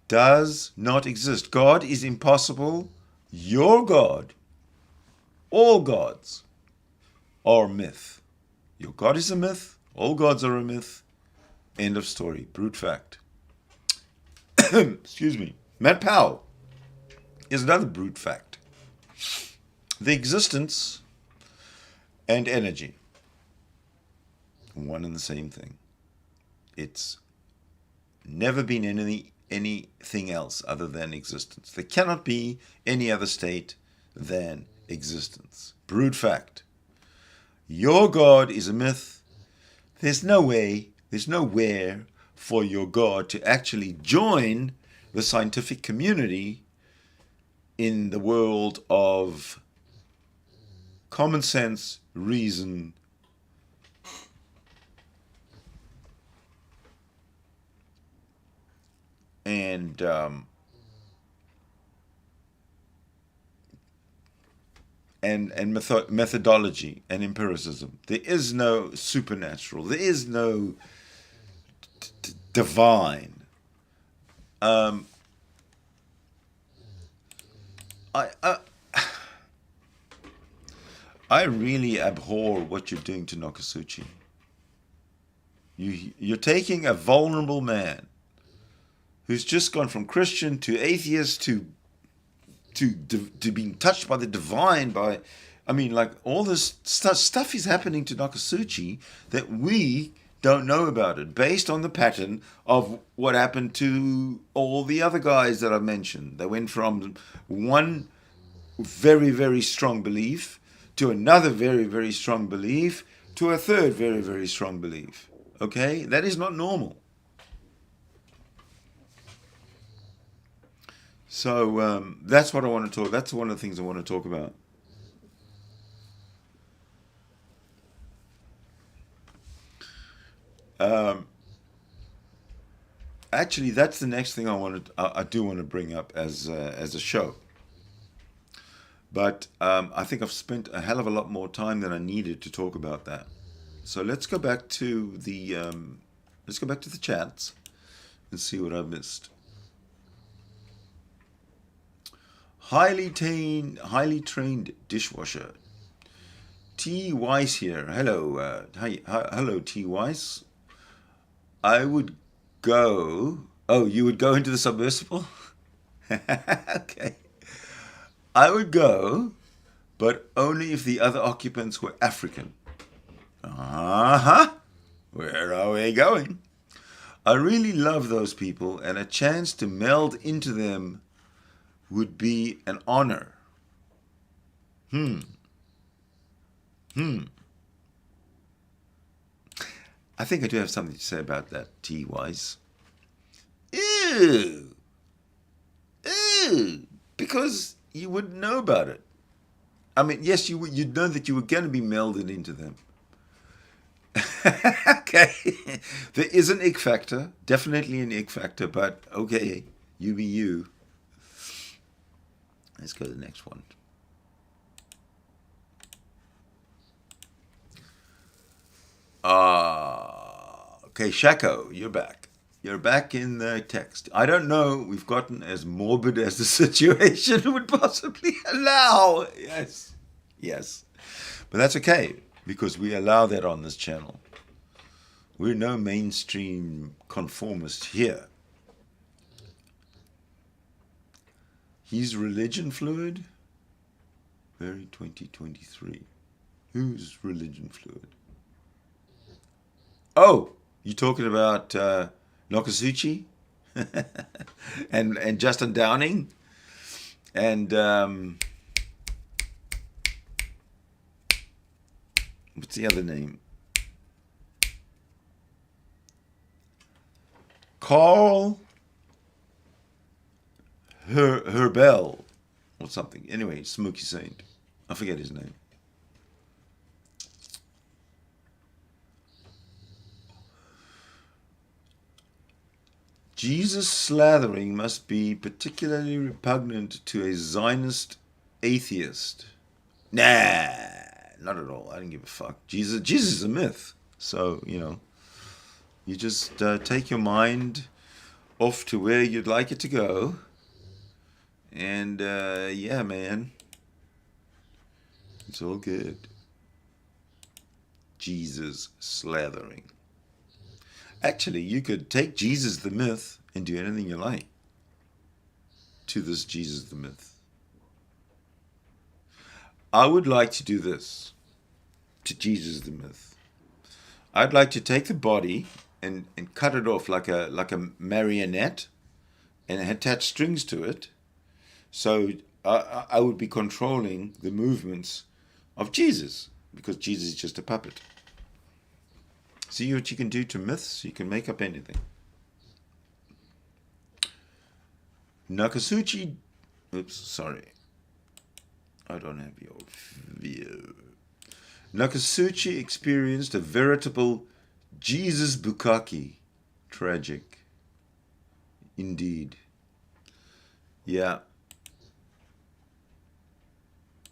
does not exist. God is impossible. Your God, all gods, are myth. Your God is a myth. All gods are a myth. End of story. Brute fact. Excuse me. Matt Powell is another brute fact. The existence and energy, one and the same thing. It's never been anything else other than existence. There cannot be any other state than existence. Brute fact. Your God is a myth. There's no way, there's nowhere for your God to actually join the scientific community in the world of common sense, reason, and methodology and empiricism. There is no supernatural. There is no divine. I I really abhor what you're doing to Nokosuchi. You're taking a vulnerable man who's just gone from Christian to atheist to being touched by the divine, by, I mean, like all this stuff is happening to Nokosuchi that we don't know about it, based on the pattern of what happened to all the other guys that I mentioned. They went from one very, very strong belief to another very, very strong belief to a third very, very strong belief. Okay? That is not normal. So that's what I want to talk. That's one of the things I want to talk about. Actually, that's the next thing I do want to bring up as a show. But I think I've spent a hell of a lot more time than I needed to talk about that. So let's go back to the chats and see what I've missed. Highly trained dishwasher. T. Weiss here. Hello, hello T. Weiss. I would go. Oh, you would go into the submersible? Okay. I would go, but only if the other occupants were African. Uh-huh. Where are we going? I really love those people, and a chance to meld into them would be an honor. I think I do have something to say about that, T. Wise. Ew. Because you wouldn't know about it. I mean, yes, you'd know that you were going to be melded into them. Okay. There is an ick factor. Definitely an ick factor, but okay, you be you. Let's go to the next one. Okay, Shako, you're back. You're back in the text. I don't know, we've gotten as morbid as the situation would possibly allow. Yes. But that's okay, because we allow that on this channel. We're no mainstream conformist here. He's religion fluid? Very 2023. Who's religion fluid? Oh, you talking about Nokosuchi? and Justin Downing? And what's the other name? Carl Herbel or something. Anyway, Smoky Saint. I forget his name. Jesus slathering must be particularly repugnant to a Zionist atheist. Nah, not at all. I don't give a fuck. Jesus is a myth. So, you just take your mind off to where you'd like it to go. And, yeah, man. It's all good. Jesus slathering. Actually, you could take Jesus the myth and do anything you like to this Jesus the myth. I would like to do this to Jesus the myth. I'd like to take the body and cut it off like a marionette and attach strings to it. So I would be controlling the movements of Jesus, because Jesus is just a puppet. See what you can do to myths? You can make up anything. Nakasuchi, oops, sorry. I don't have your view. Nakasuchi experienced a veritable Jesus Bukkake. Tragic. Indeed. Yeah.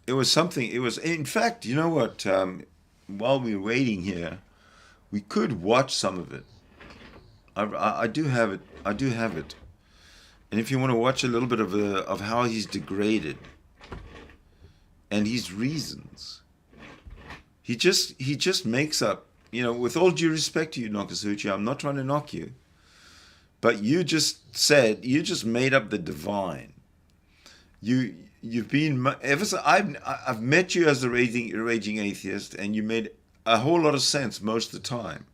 It was something, it was, in fact, you know what, while we were waiting here, we could watch some of it. I do have it. I do have it. And if you want to watch a little bit of how he's degraded and his reasons, he just makes up. You know, with all due respect to you, Nakasuchi, I'm not trying to knock you, but you just made up the divine. You've been ever since I've met you as a raging atheist, and you made a whole lot of sense most of the time.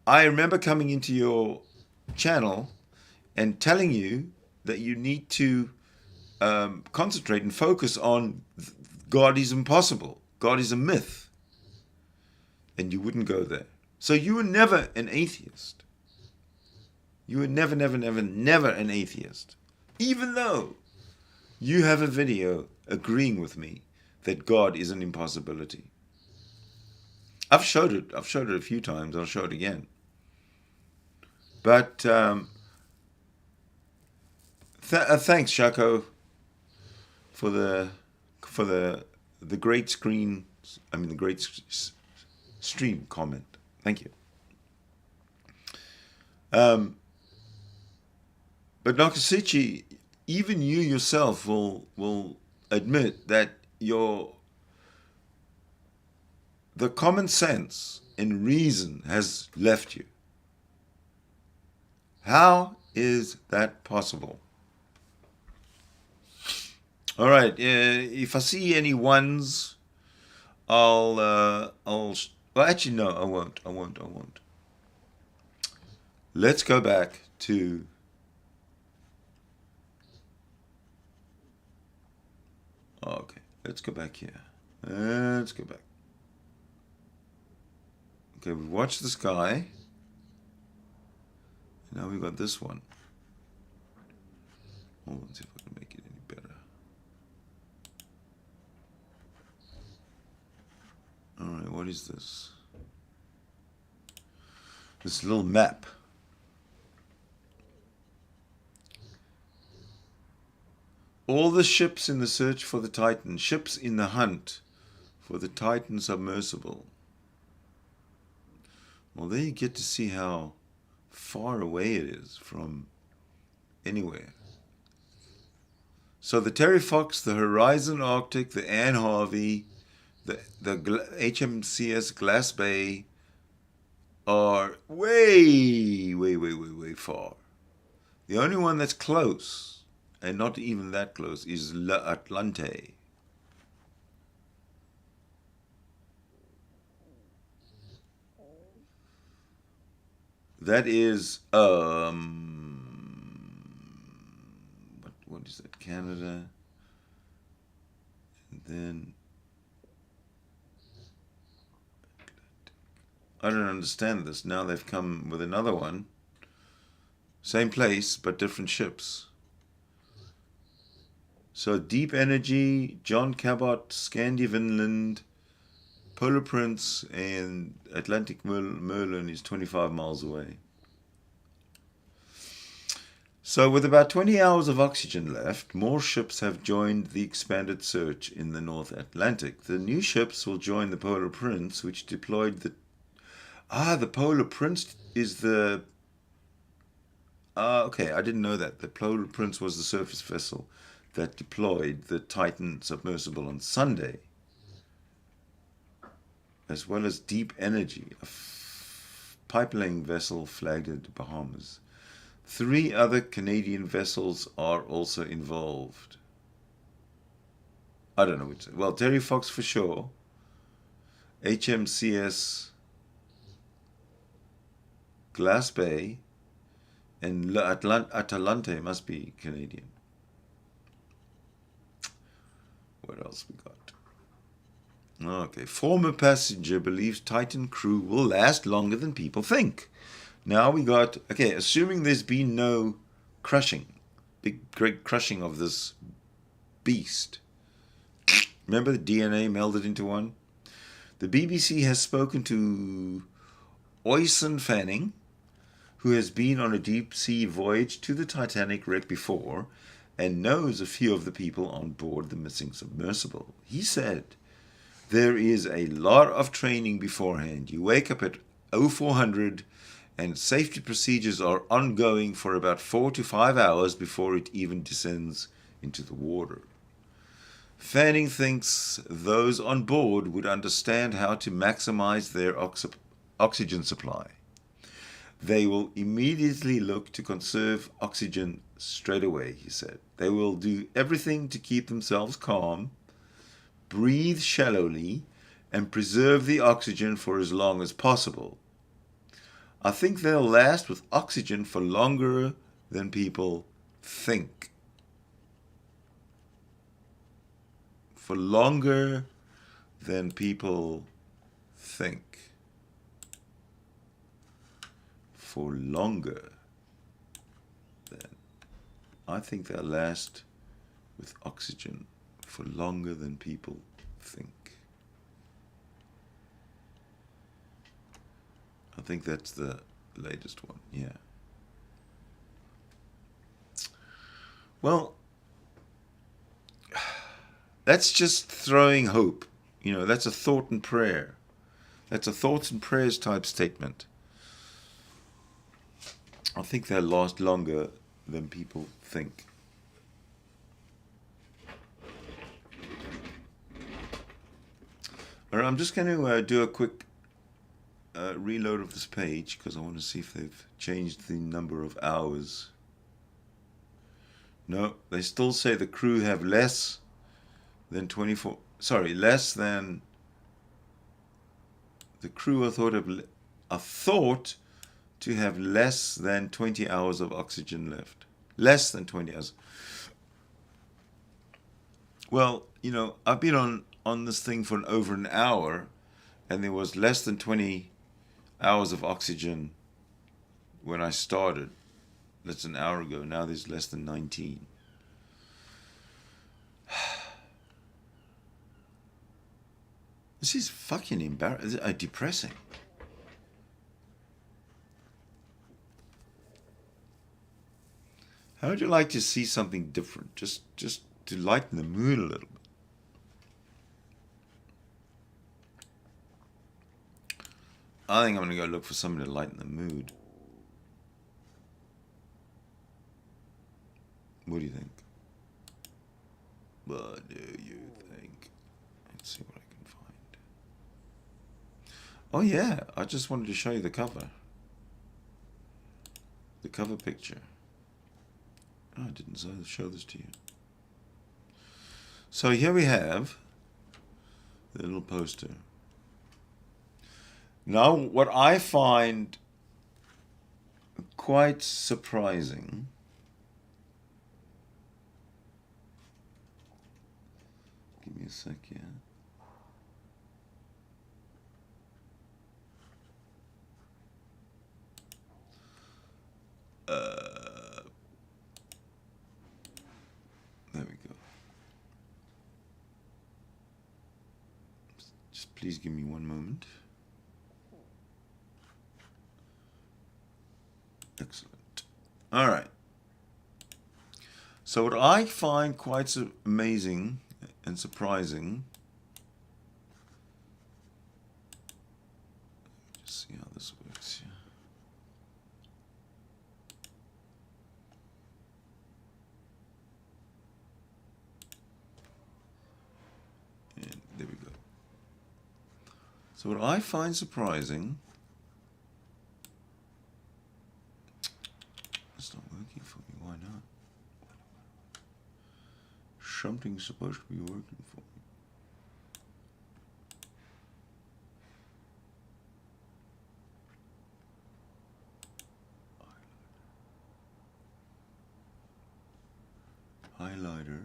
I remember coming into your channel and telling you that you need to concentrate and focus on God is impossible. God is a myth. And you wouldn't go there. So you were never an atheist. You were never an atheist. Even though you have a video agreeing with me that God is an impossibility. I've showed it a few times. I'll show it again. But thanks, Shako, for the great screen. I mean, the great stream comment. Thank you. But Nakasuchi, even you yourself will admit that the common sense and reason has left you. How is that possible? All right. If I see any ones, well, actually, no, I won't. Let's go back to okay. Let's go back here. Let's go back. Okay, we've watched this guy. Now we've got this one. Hold on, see if I can make it any better. All right, what is this? This little map. All the ships in the search for the Titan, ships in the hunt for the Titan submersible. Well, there you get to see how far away it is from anywhere. So the Terry Fox, the Horizon Arctic, the Anne Harvey, the HMCS Glass Bay are way far. The only one that's close, and not even that close, is L'Atlante. That is what is that? Canada, and then I don't understand this. Now they've come with another one, same place but different ships. So Deep Energy, John Cabot, Scandi Vinland, Polar Prince, and Atlantic Merlin is 25 miles away. So with about 20 hours of oxygen left, more ships have joined the expanded search in the North Atlantic. The new ships will join the Polar Prince, which deployed the Polar Prince is the okay, I didn't know that. The Polar Prince was the surface vessel that deployed the Titan submersible on Sunday, as well as Deep Energy, a pipeline vessel flagged at the Bahamas. 3 other Canadian vessels are also involved. I don't know which. Well, Terry Fox for sure. HMCS Glass Bay and Atalante must be Canadian. What else we got? Okay. Former passenger believes Titan crew will last longer than people think. Now we got, okay, assuming there's been no crushing, big, great crushing of this beast. Remember the DNA melded into one? The BBC has spoken to Oisin Fanning, who has been on a deep sea voyage to the Titanic wreck before and knows a few of the people on board the missing submersible. He said, there is a lot of training beforehand. You wake up at 0400 and safety procedures are ongoing for about 4 to 5 hours before it even descends into the water. Fanning thinks those on board would understand how to maximize their oxygen supply. They will immediately look to conserve oxygen straight away, he said. They will do everything to keep themselves calm, breathe shallowly, and preserve the oxygen for as long as possible. I think they'll last with oxygen for longer than people think. For longer than people think. For longer than. I think they'll last with oxygen for longer than people think. I think that's the latest one, yeah. Well, that's just throwing hope. You know, that's a thought and prayer. That's a thoughts and prayers type statement. I think they'll last longer than people think. All right, I'm just going to do a quick reload of this page because I want to see if they've changed the number of hours. No, they still say the crew have less than 24. Sorry, less than. The crew are thought to have less than 20 hours of oxygen left. Less than 20 hours. Well, you know, I've been on this thing for over an hour, and there was less than 20 hours of oxygen when I started. That's an hour ago. Now there's less than 19. This is fucking embarrassing. Depressing. How would you like to see something different? Just to lighten the mood a little bit. I think I'm going to go look for something to lighten the mood. What do you think? What do you think? Let's see what I can find. Oh yeah, I just wanted to show you the cover. The cover picture. Oh, I didn't show this to you. So here we have the little poster. Now, what I find quite surprising give me a sec here. There we go. Just please give me one moment. Excellent. All right. So what I find quite amazing and surprising. Just see how this works here. And there we go. So what I find surprising. It's not working for me. Why not? Something's supposed to be working for me. Highlighter.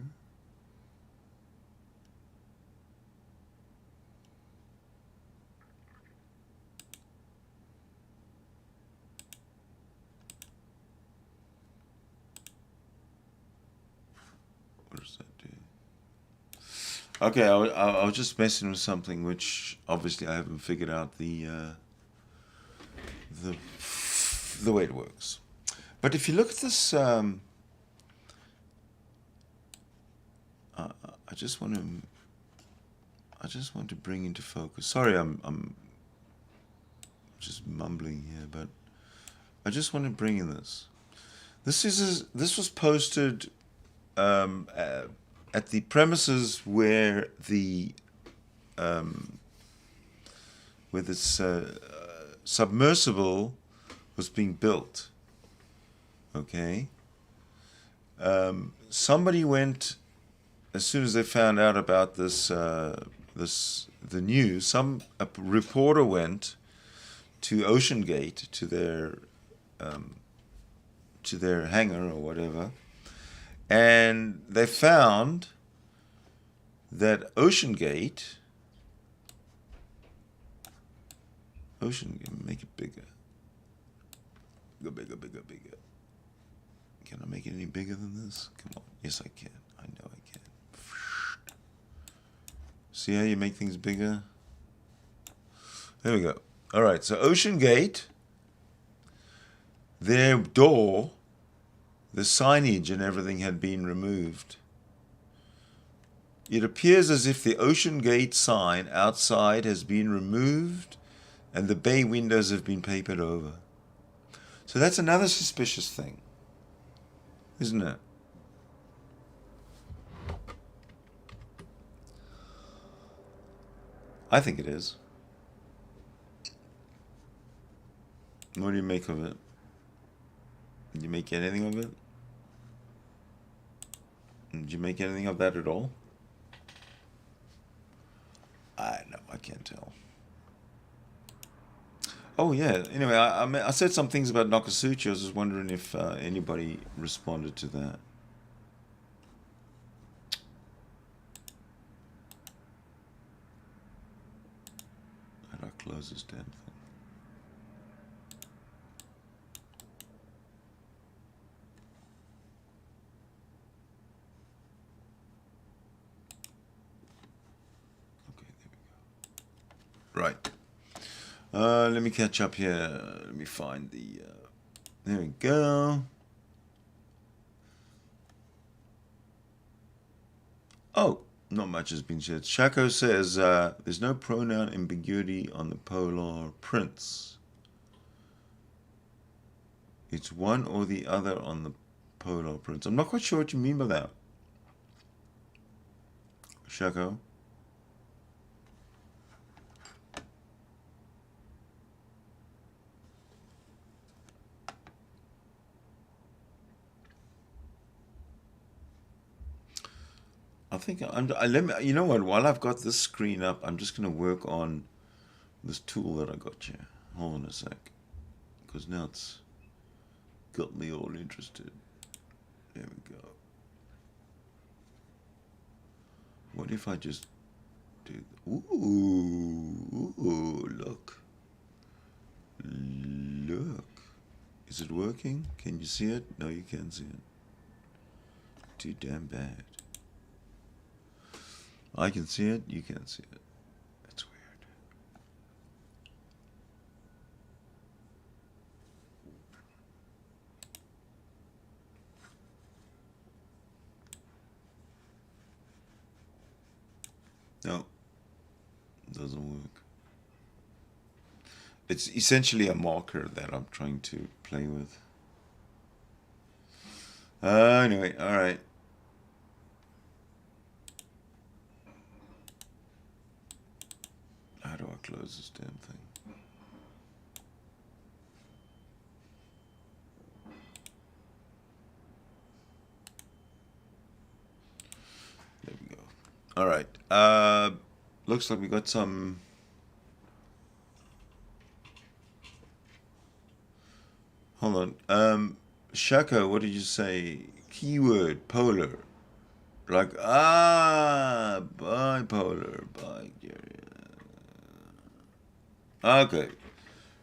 Okay, I was just messing with something which obviously I haven't figured out the the way it works. But if you look at this, I just want to bring into focus. Sorry, I'm just mumbling here, but I just want to bring in this. This was posted at the premises where this submersible was being built. Okay. Somebody went, as soon as they found out about the news. A reporter went to OceanGate, to their hangar or whatever, and they found that OceanGate, make it bigger. Go bigger, bigger, bigger. Can I make it any bigger than this? Come on. Yes, I can. I know I can. See how you make things bigger? There we go. All right, so OceanGate, their door, the signage and everything had been removed. It appears as if the OceanGate sign outside has been removed and the bay windows have been papered over. So that's another suspicious thing, isn't it? I think it is. What do you make of it? Did you make anything of it? Did you make anything of that at all? I know, I can't tell. Oh yeah. Anyway, I said some things about Nakasuchi. I was just wondering if anybody responded to that. How do I close this damn thing? Okay, there we go. Right. Let me catch up here. Let me find the. There we go. Oh, not much has been said. Shako says there's no pronoun ambiguity on the polar prints. It's one or the other on the polar prints. I'm not quite sure what you mean by that. Shako? I think you know what? While I've got this screen up, I'm just going to work on this tool that I got here. Hold on a sec, because now it's got me all interested. There we go. What if I just do? Ooh, look, look. Is it working? Can you see it? No, you can't see it. Too damn bad. I can see it, you can't see it. That's weird. No, it doesn't work. It's essentially a marker that I'm trying to play with. Anyway, alright. How do I close this damn thing? There we go. All right. Looks like we got some. Hold on. Shaka, what did you say? Keyword polar. Like bipolar, okay.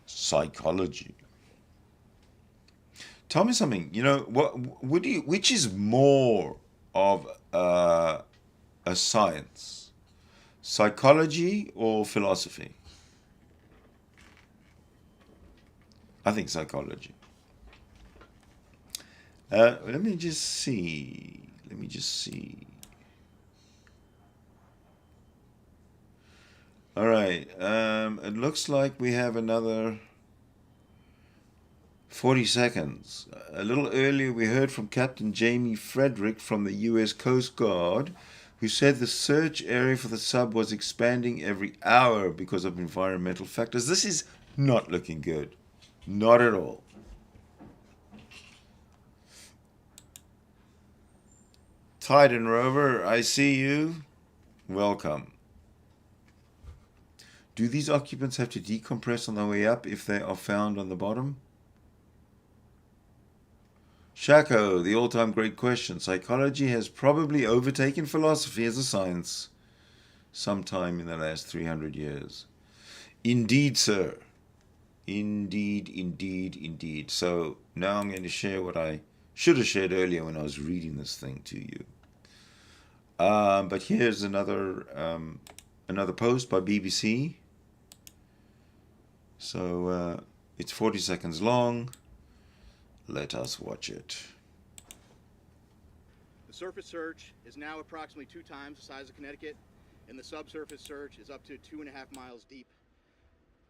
Psychology. Tell me something. You know which is more of a science? Psychology or philosophy? I think psychology. Let me just see. All right. It looks like we have another 40 seconds. A little earlier, we heard from Captain Jamie Frederick from the U.S. Coast Guard, who said the search area for the sub was expanding every hour because of environmental factors. This is not looking good. Not at all. Titan Rover, I see you. Welcome. Do these occupants have to decompress on the way up if they are found on the bottom? Shako, the all-time great question. Psychology has probably overtaken philosophy as a science sometime in the last 300 years. Indeed, sir. Indeed. So now I'm going to share what I should have shared earlier when I was reading this thing to you. But here's another post by BBC. So it's 40 seconds long. Let us watch it. The surface search is now approximately 2 times the size of Connecticut, and the subsurface search is up to 2.5 miles deep,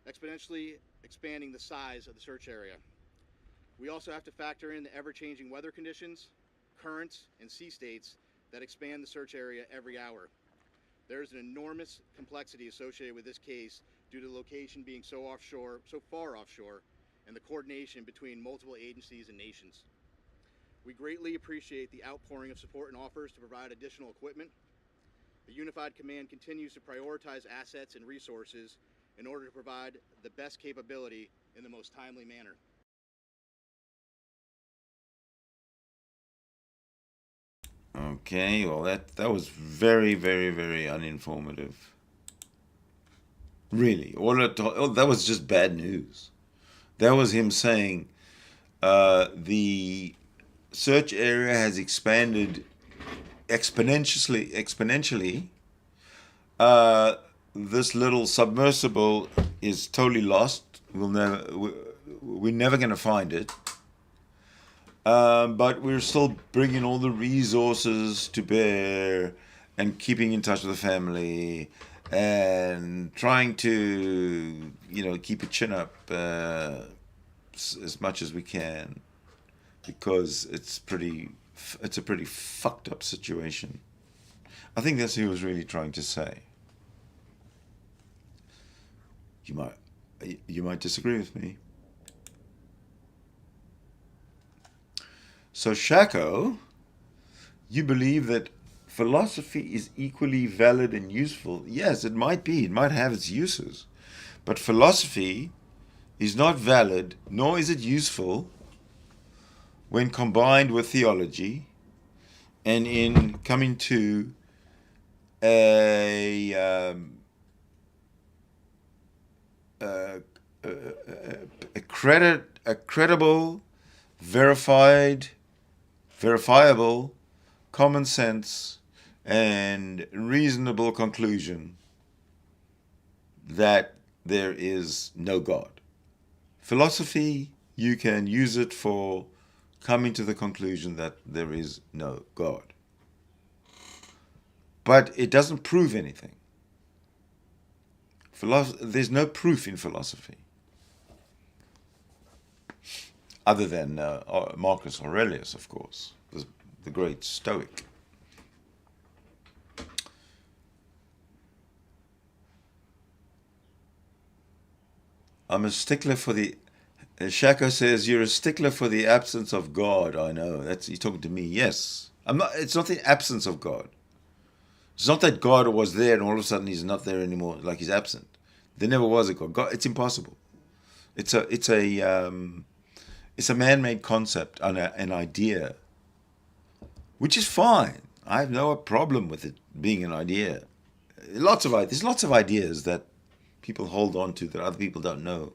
exponentially expanding the size of the search area. We also have to factor in the ever-changing weather conditions, currents, and sea states that expand the search area every hour. There is an enormous complexity associated with this case due to the location being so far offshore, and the coordination between multiple agencies and nations. We greatly appreciate the outpouring of support and offers to provide additional equipment. The Unified Command continues to prioritize assets and resources in order to provide the best capability in the most timely manner. Okay, well that was very, very, very uninformative. Really, that was just bad news. That was him saying the search area has expanded exponentially. This little submersible is totally lost. We're never going to find it. But we're still bringing all the resources to bear and keeping in touch with the family and trying to, keep a chin up as much as we can, because it's a pretty fucked up situation. I think that's what he was really trying to say. You might disagree with me. So Shako, you believe that philosophy is equally valid and useful. Yes, it might be. It might have its uses. But philosophy is not valid, nor is it useful when combined with theology and in coming to a credible, verifiable, common sense, and reasonable conclusion that there is no God. Philosophy, you can use it for coming to the conclusion that there is no God. But it doesn't prove anything. There's no proof in philosophy, other than Marcus Aurelius, of course, the great Stoic. I'm a stickler for the... Shako says, you're a stickler for the absence of God. I know. He's talking to me. Yes. It's not the absence of God. It's not that God was there and all of a sudden he's not there anymore, like he's absent. There never was a God. It's impossible. It's a man-made concept, an idea, which is fine. I have no problem with it being an idea. There's lots of ideas that people hold on to that other people don't know.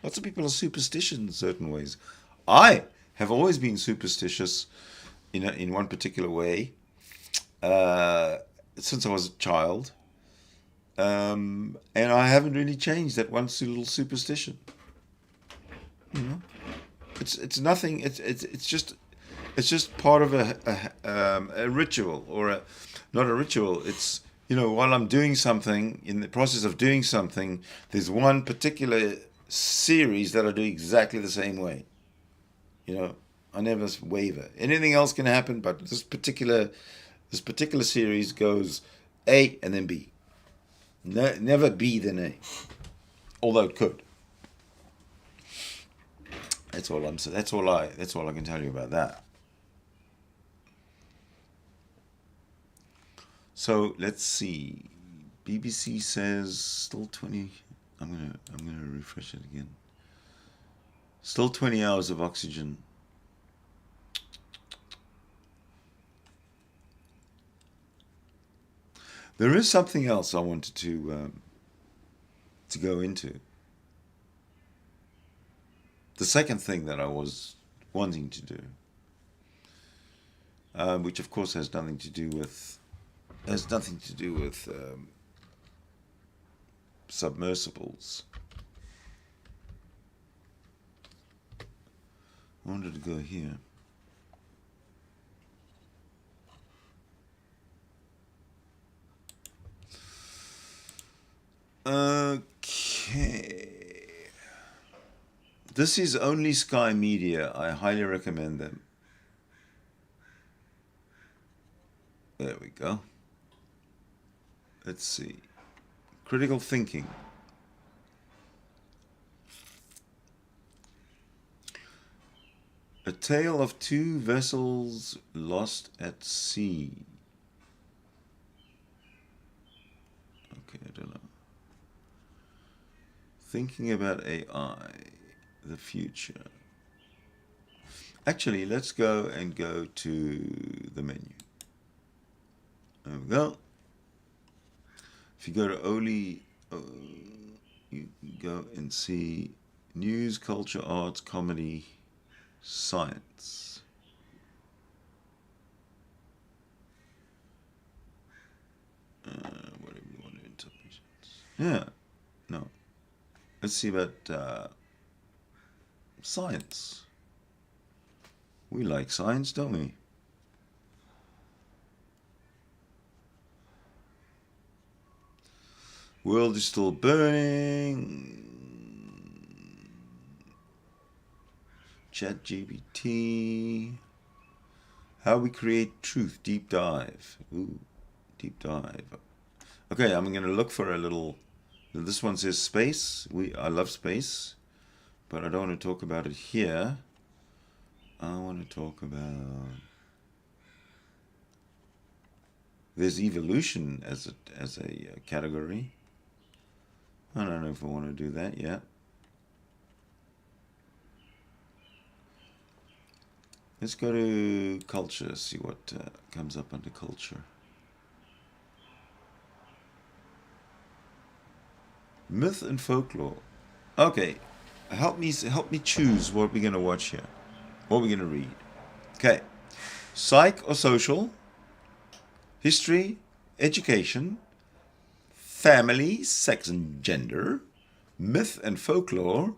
Lots of people are superstitious in certain ways. I have always been superstitious in one particular way since I was a child. And I haven't really changed that one little superstition. It's nothing. It's just part of a ritual, or not a ritual. It's, while I'm doing something, in the process of doing something, there's one particular series that I do exactly the same way. I never waver. Anything else can happen, but this particular series goes A and then B. Never B then A, although it could. That's all I'm saying. That's all I can tell you about that. So let's see. BBC says still 20. I'm gonna refresh it again. Still 20 hours of oxygen. There is something else I wanted to go into. The second thing that I was wanting to do, which of course has nothing to do with submersibles. I wanted to go here. Okay. This is Only Sky Media. I highly recommend them. There we go. Let's see. Critical thinking. A tale of two vessels lost at sea. Okay, I don't know. Thinking about AI, the future. Actually, let's go to the menu. There we go. If you go to you go and see news, culture, arts, comedy, science. Whatever you want to interpret. Yeah, no. Let's see about science. We like science, don't we? World is still burning. ChatGPT. How we create truth. Deep dive. Ooh, deep dive. Okay, I'm going to look for a little. This one says space. I love space, but I don't want to talk about it here. I want to talk about. There's evolution as a category. I don't know if I want to do that yet. Let's go to culture, see what comes up under culture. Myth and folklore. Okay, help me choose what we're going to watch here. What we're going to read. Okay, psych or social, history, education, family, sex and gender, myth and folklore,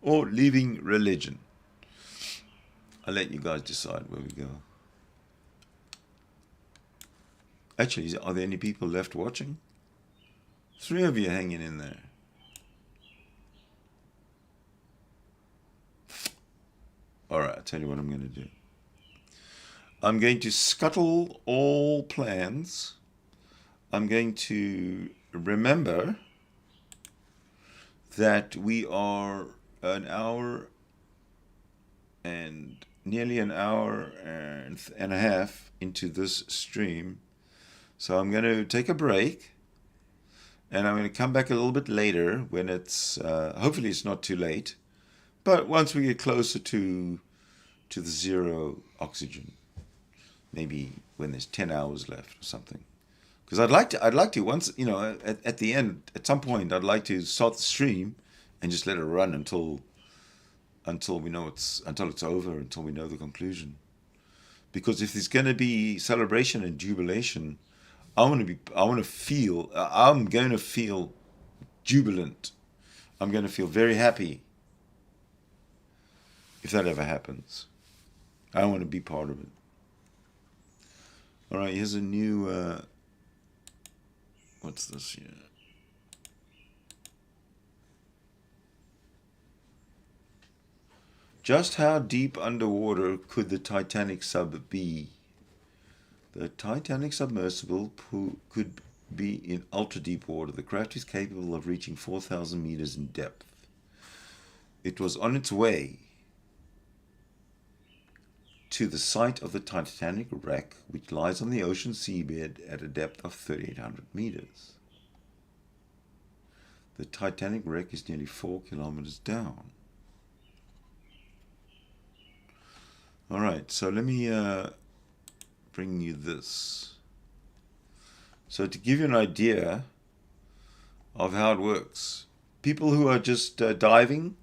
or leaving religion. I'll let you guys decide where we go. Actually, are there any people left watching? 3 of you hanging in there. All right, I'll tell you what I'm going to do. I'm going to scuttle all plans. I'm going to remember that we are an hour and nearly an hour and a half into this stream. So I'm going to take a break, and I'm going to come back a little bit later when it's, hopefully it's not too late, but once we get closer to the zero oxygen, maybe when there's 10 hours left or something. Because I'd like to once, at the end, at some point, I'd like to start the stream and just let it run until we know until it's over, until we know the conclusion. Because if there's going to be celebration and jubilation, I'm going to feel jubilant. I'm going to feel very happy if that ever happens. I want to be part of it. All right, here's a new, what's this here? Just how deep underwater could the Titanic sub be? The Titanic submersible could be in ultra deep water. The craft is capable of reaching 4,000 meters in depth. It was on its way to the site of the Titanic wreck, which lies on the ocean seabed at a depth of 3,800 meters. The Titanic wreck is nearly 4 kilometers down. All right, so let me bring you this. So to give you an idea of how it works, people who are just diving,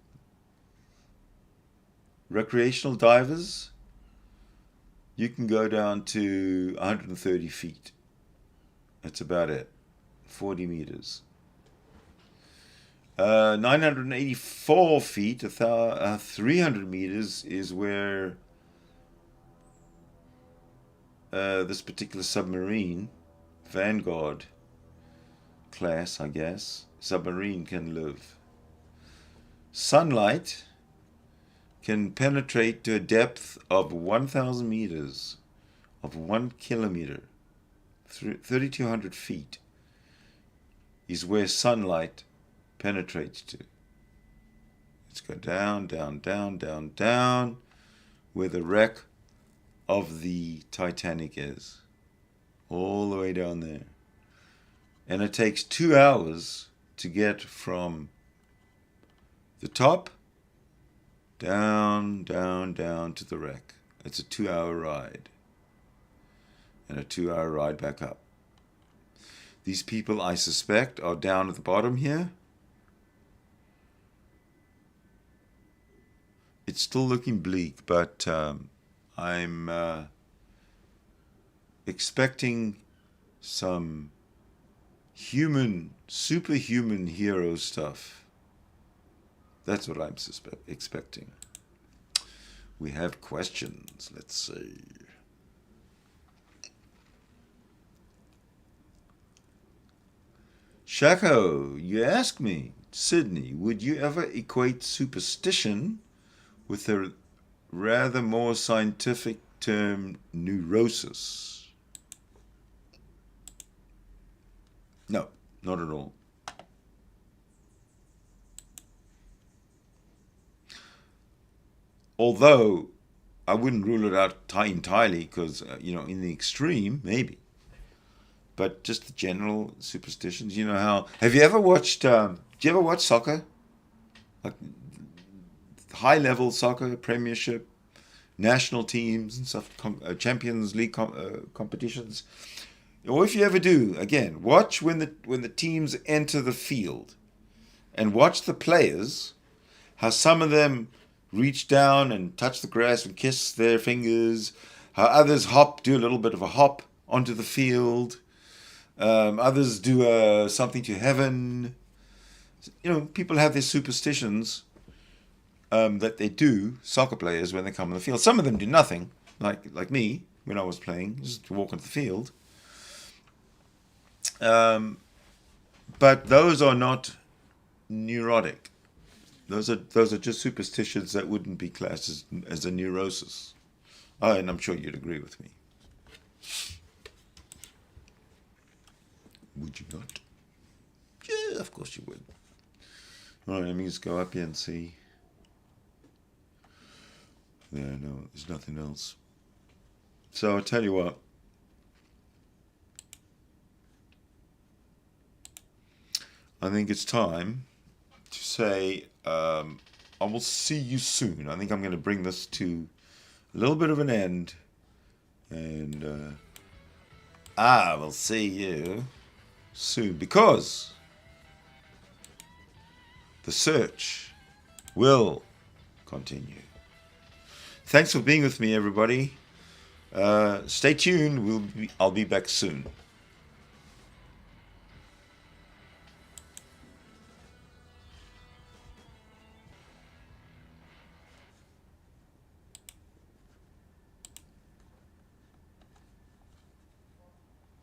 recreational divers, you can go down to 130 feet. That's about it. 40 meters. 984 feet, 300 meters is where this particular submarine, Vanguard class, I guess, submarine can live. Sunlight can penetrate to a depth of 1,000 meters, of 1 kilometer, 3,200 feet is where sunlight penetrates to. Let's go down, down, down, down, down, where the wreck of the Titanic is. All the way down there. And it takes 2 hours to get from the top down, down, down to the wreck. It's a 2-hour ride. And a 2-hour ride back up. These people, I suspect, are down at the bottom here. It's still looking bleak, but I'm expecting some superhuman hero stuff. That's what I'm expecting. We have questions. Let's see. Shako, you ask me, Sydney, would you ever equate superstition with a rather more scientific term, neurosis? No, not at all. Although I wouldn't rule it out entirely, because in the extreme, maybe. But just the general superstitions, how. Have you ever watched? Do you ever watch soccer? Like high-level soccer, Premiership, national teams and stuff, Champions League competitions. Or if you ever do, again, watch when the teams enter the field, and watch the players, how some of them reach down and touch the grass and kiss their fingers, how others do a little bit of a hop onto the field, others do something to heaven. People have their superstitions that they do, soccer players, when they come on the field. Some of them do nothing, like me when I was playing, just to walk onto the field. But those are not neurotic. Those are just superstitions that wouldn't be classed as a neurosis. And I'm sure you'd agree with me. Would you not? Yeah, of course you would. All right, let me just go up here and see. Yeah, no, there's nothing else. So I'll tell you what. I think it's time to say I will see you soon. I think I'm going to bring this to a little bit of an end. And I will see you soon, because the search will continue. Thanks for being with me, everybody. Stay tuned. I'll be back soon.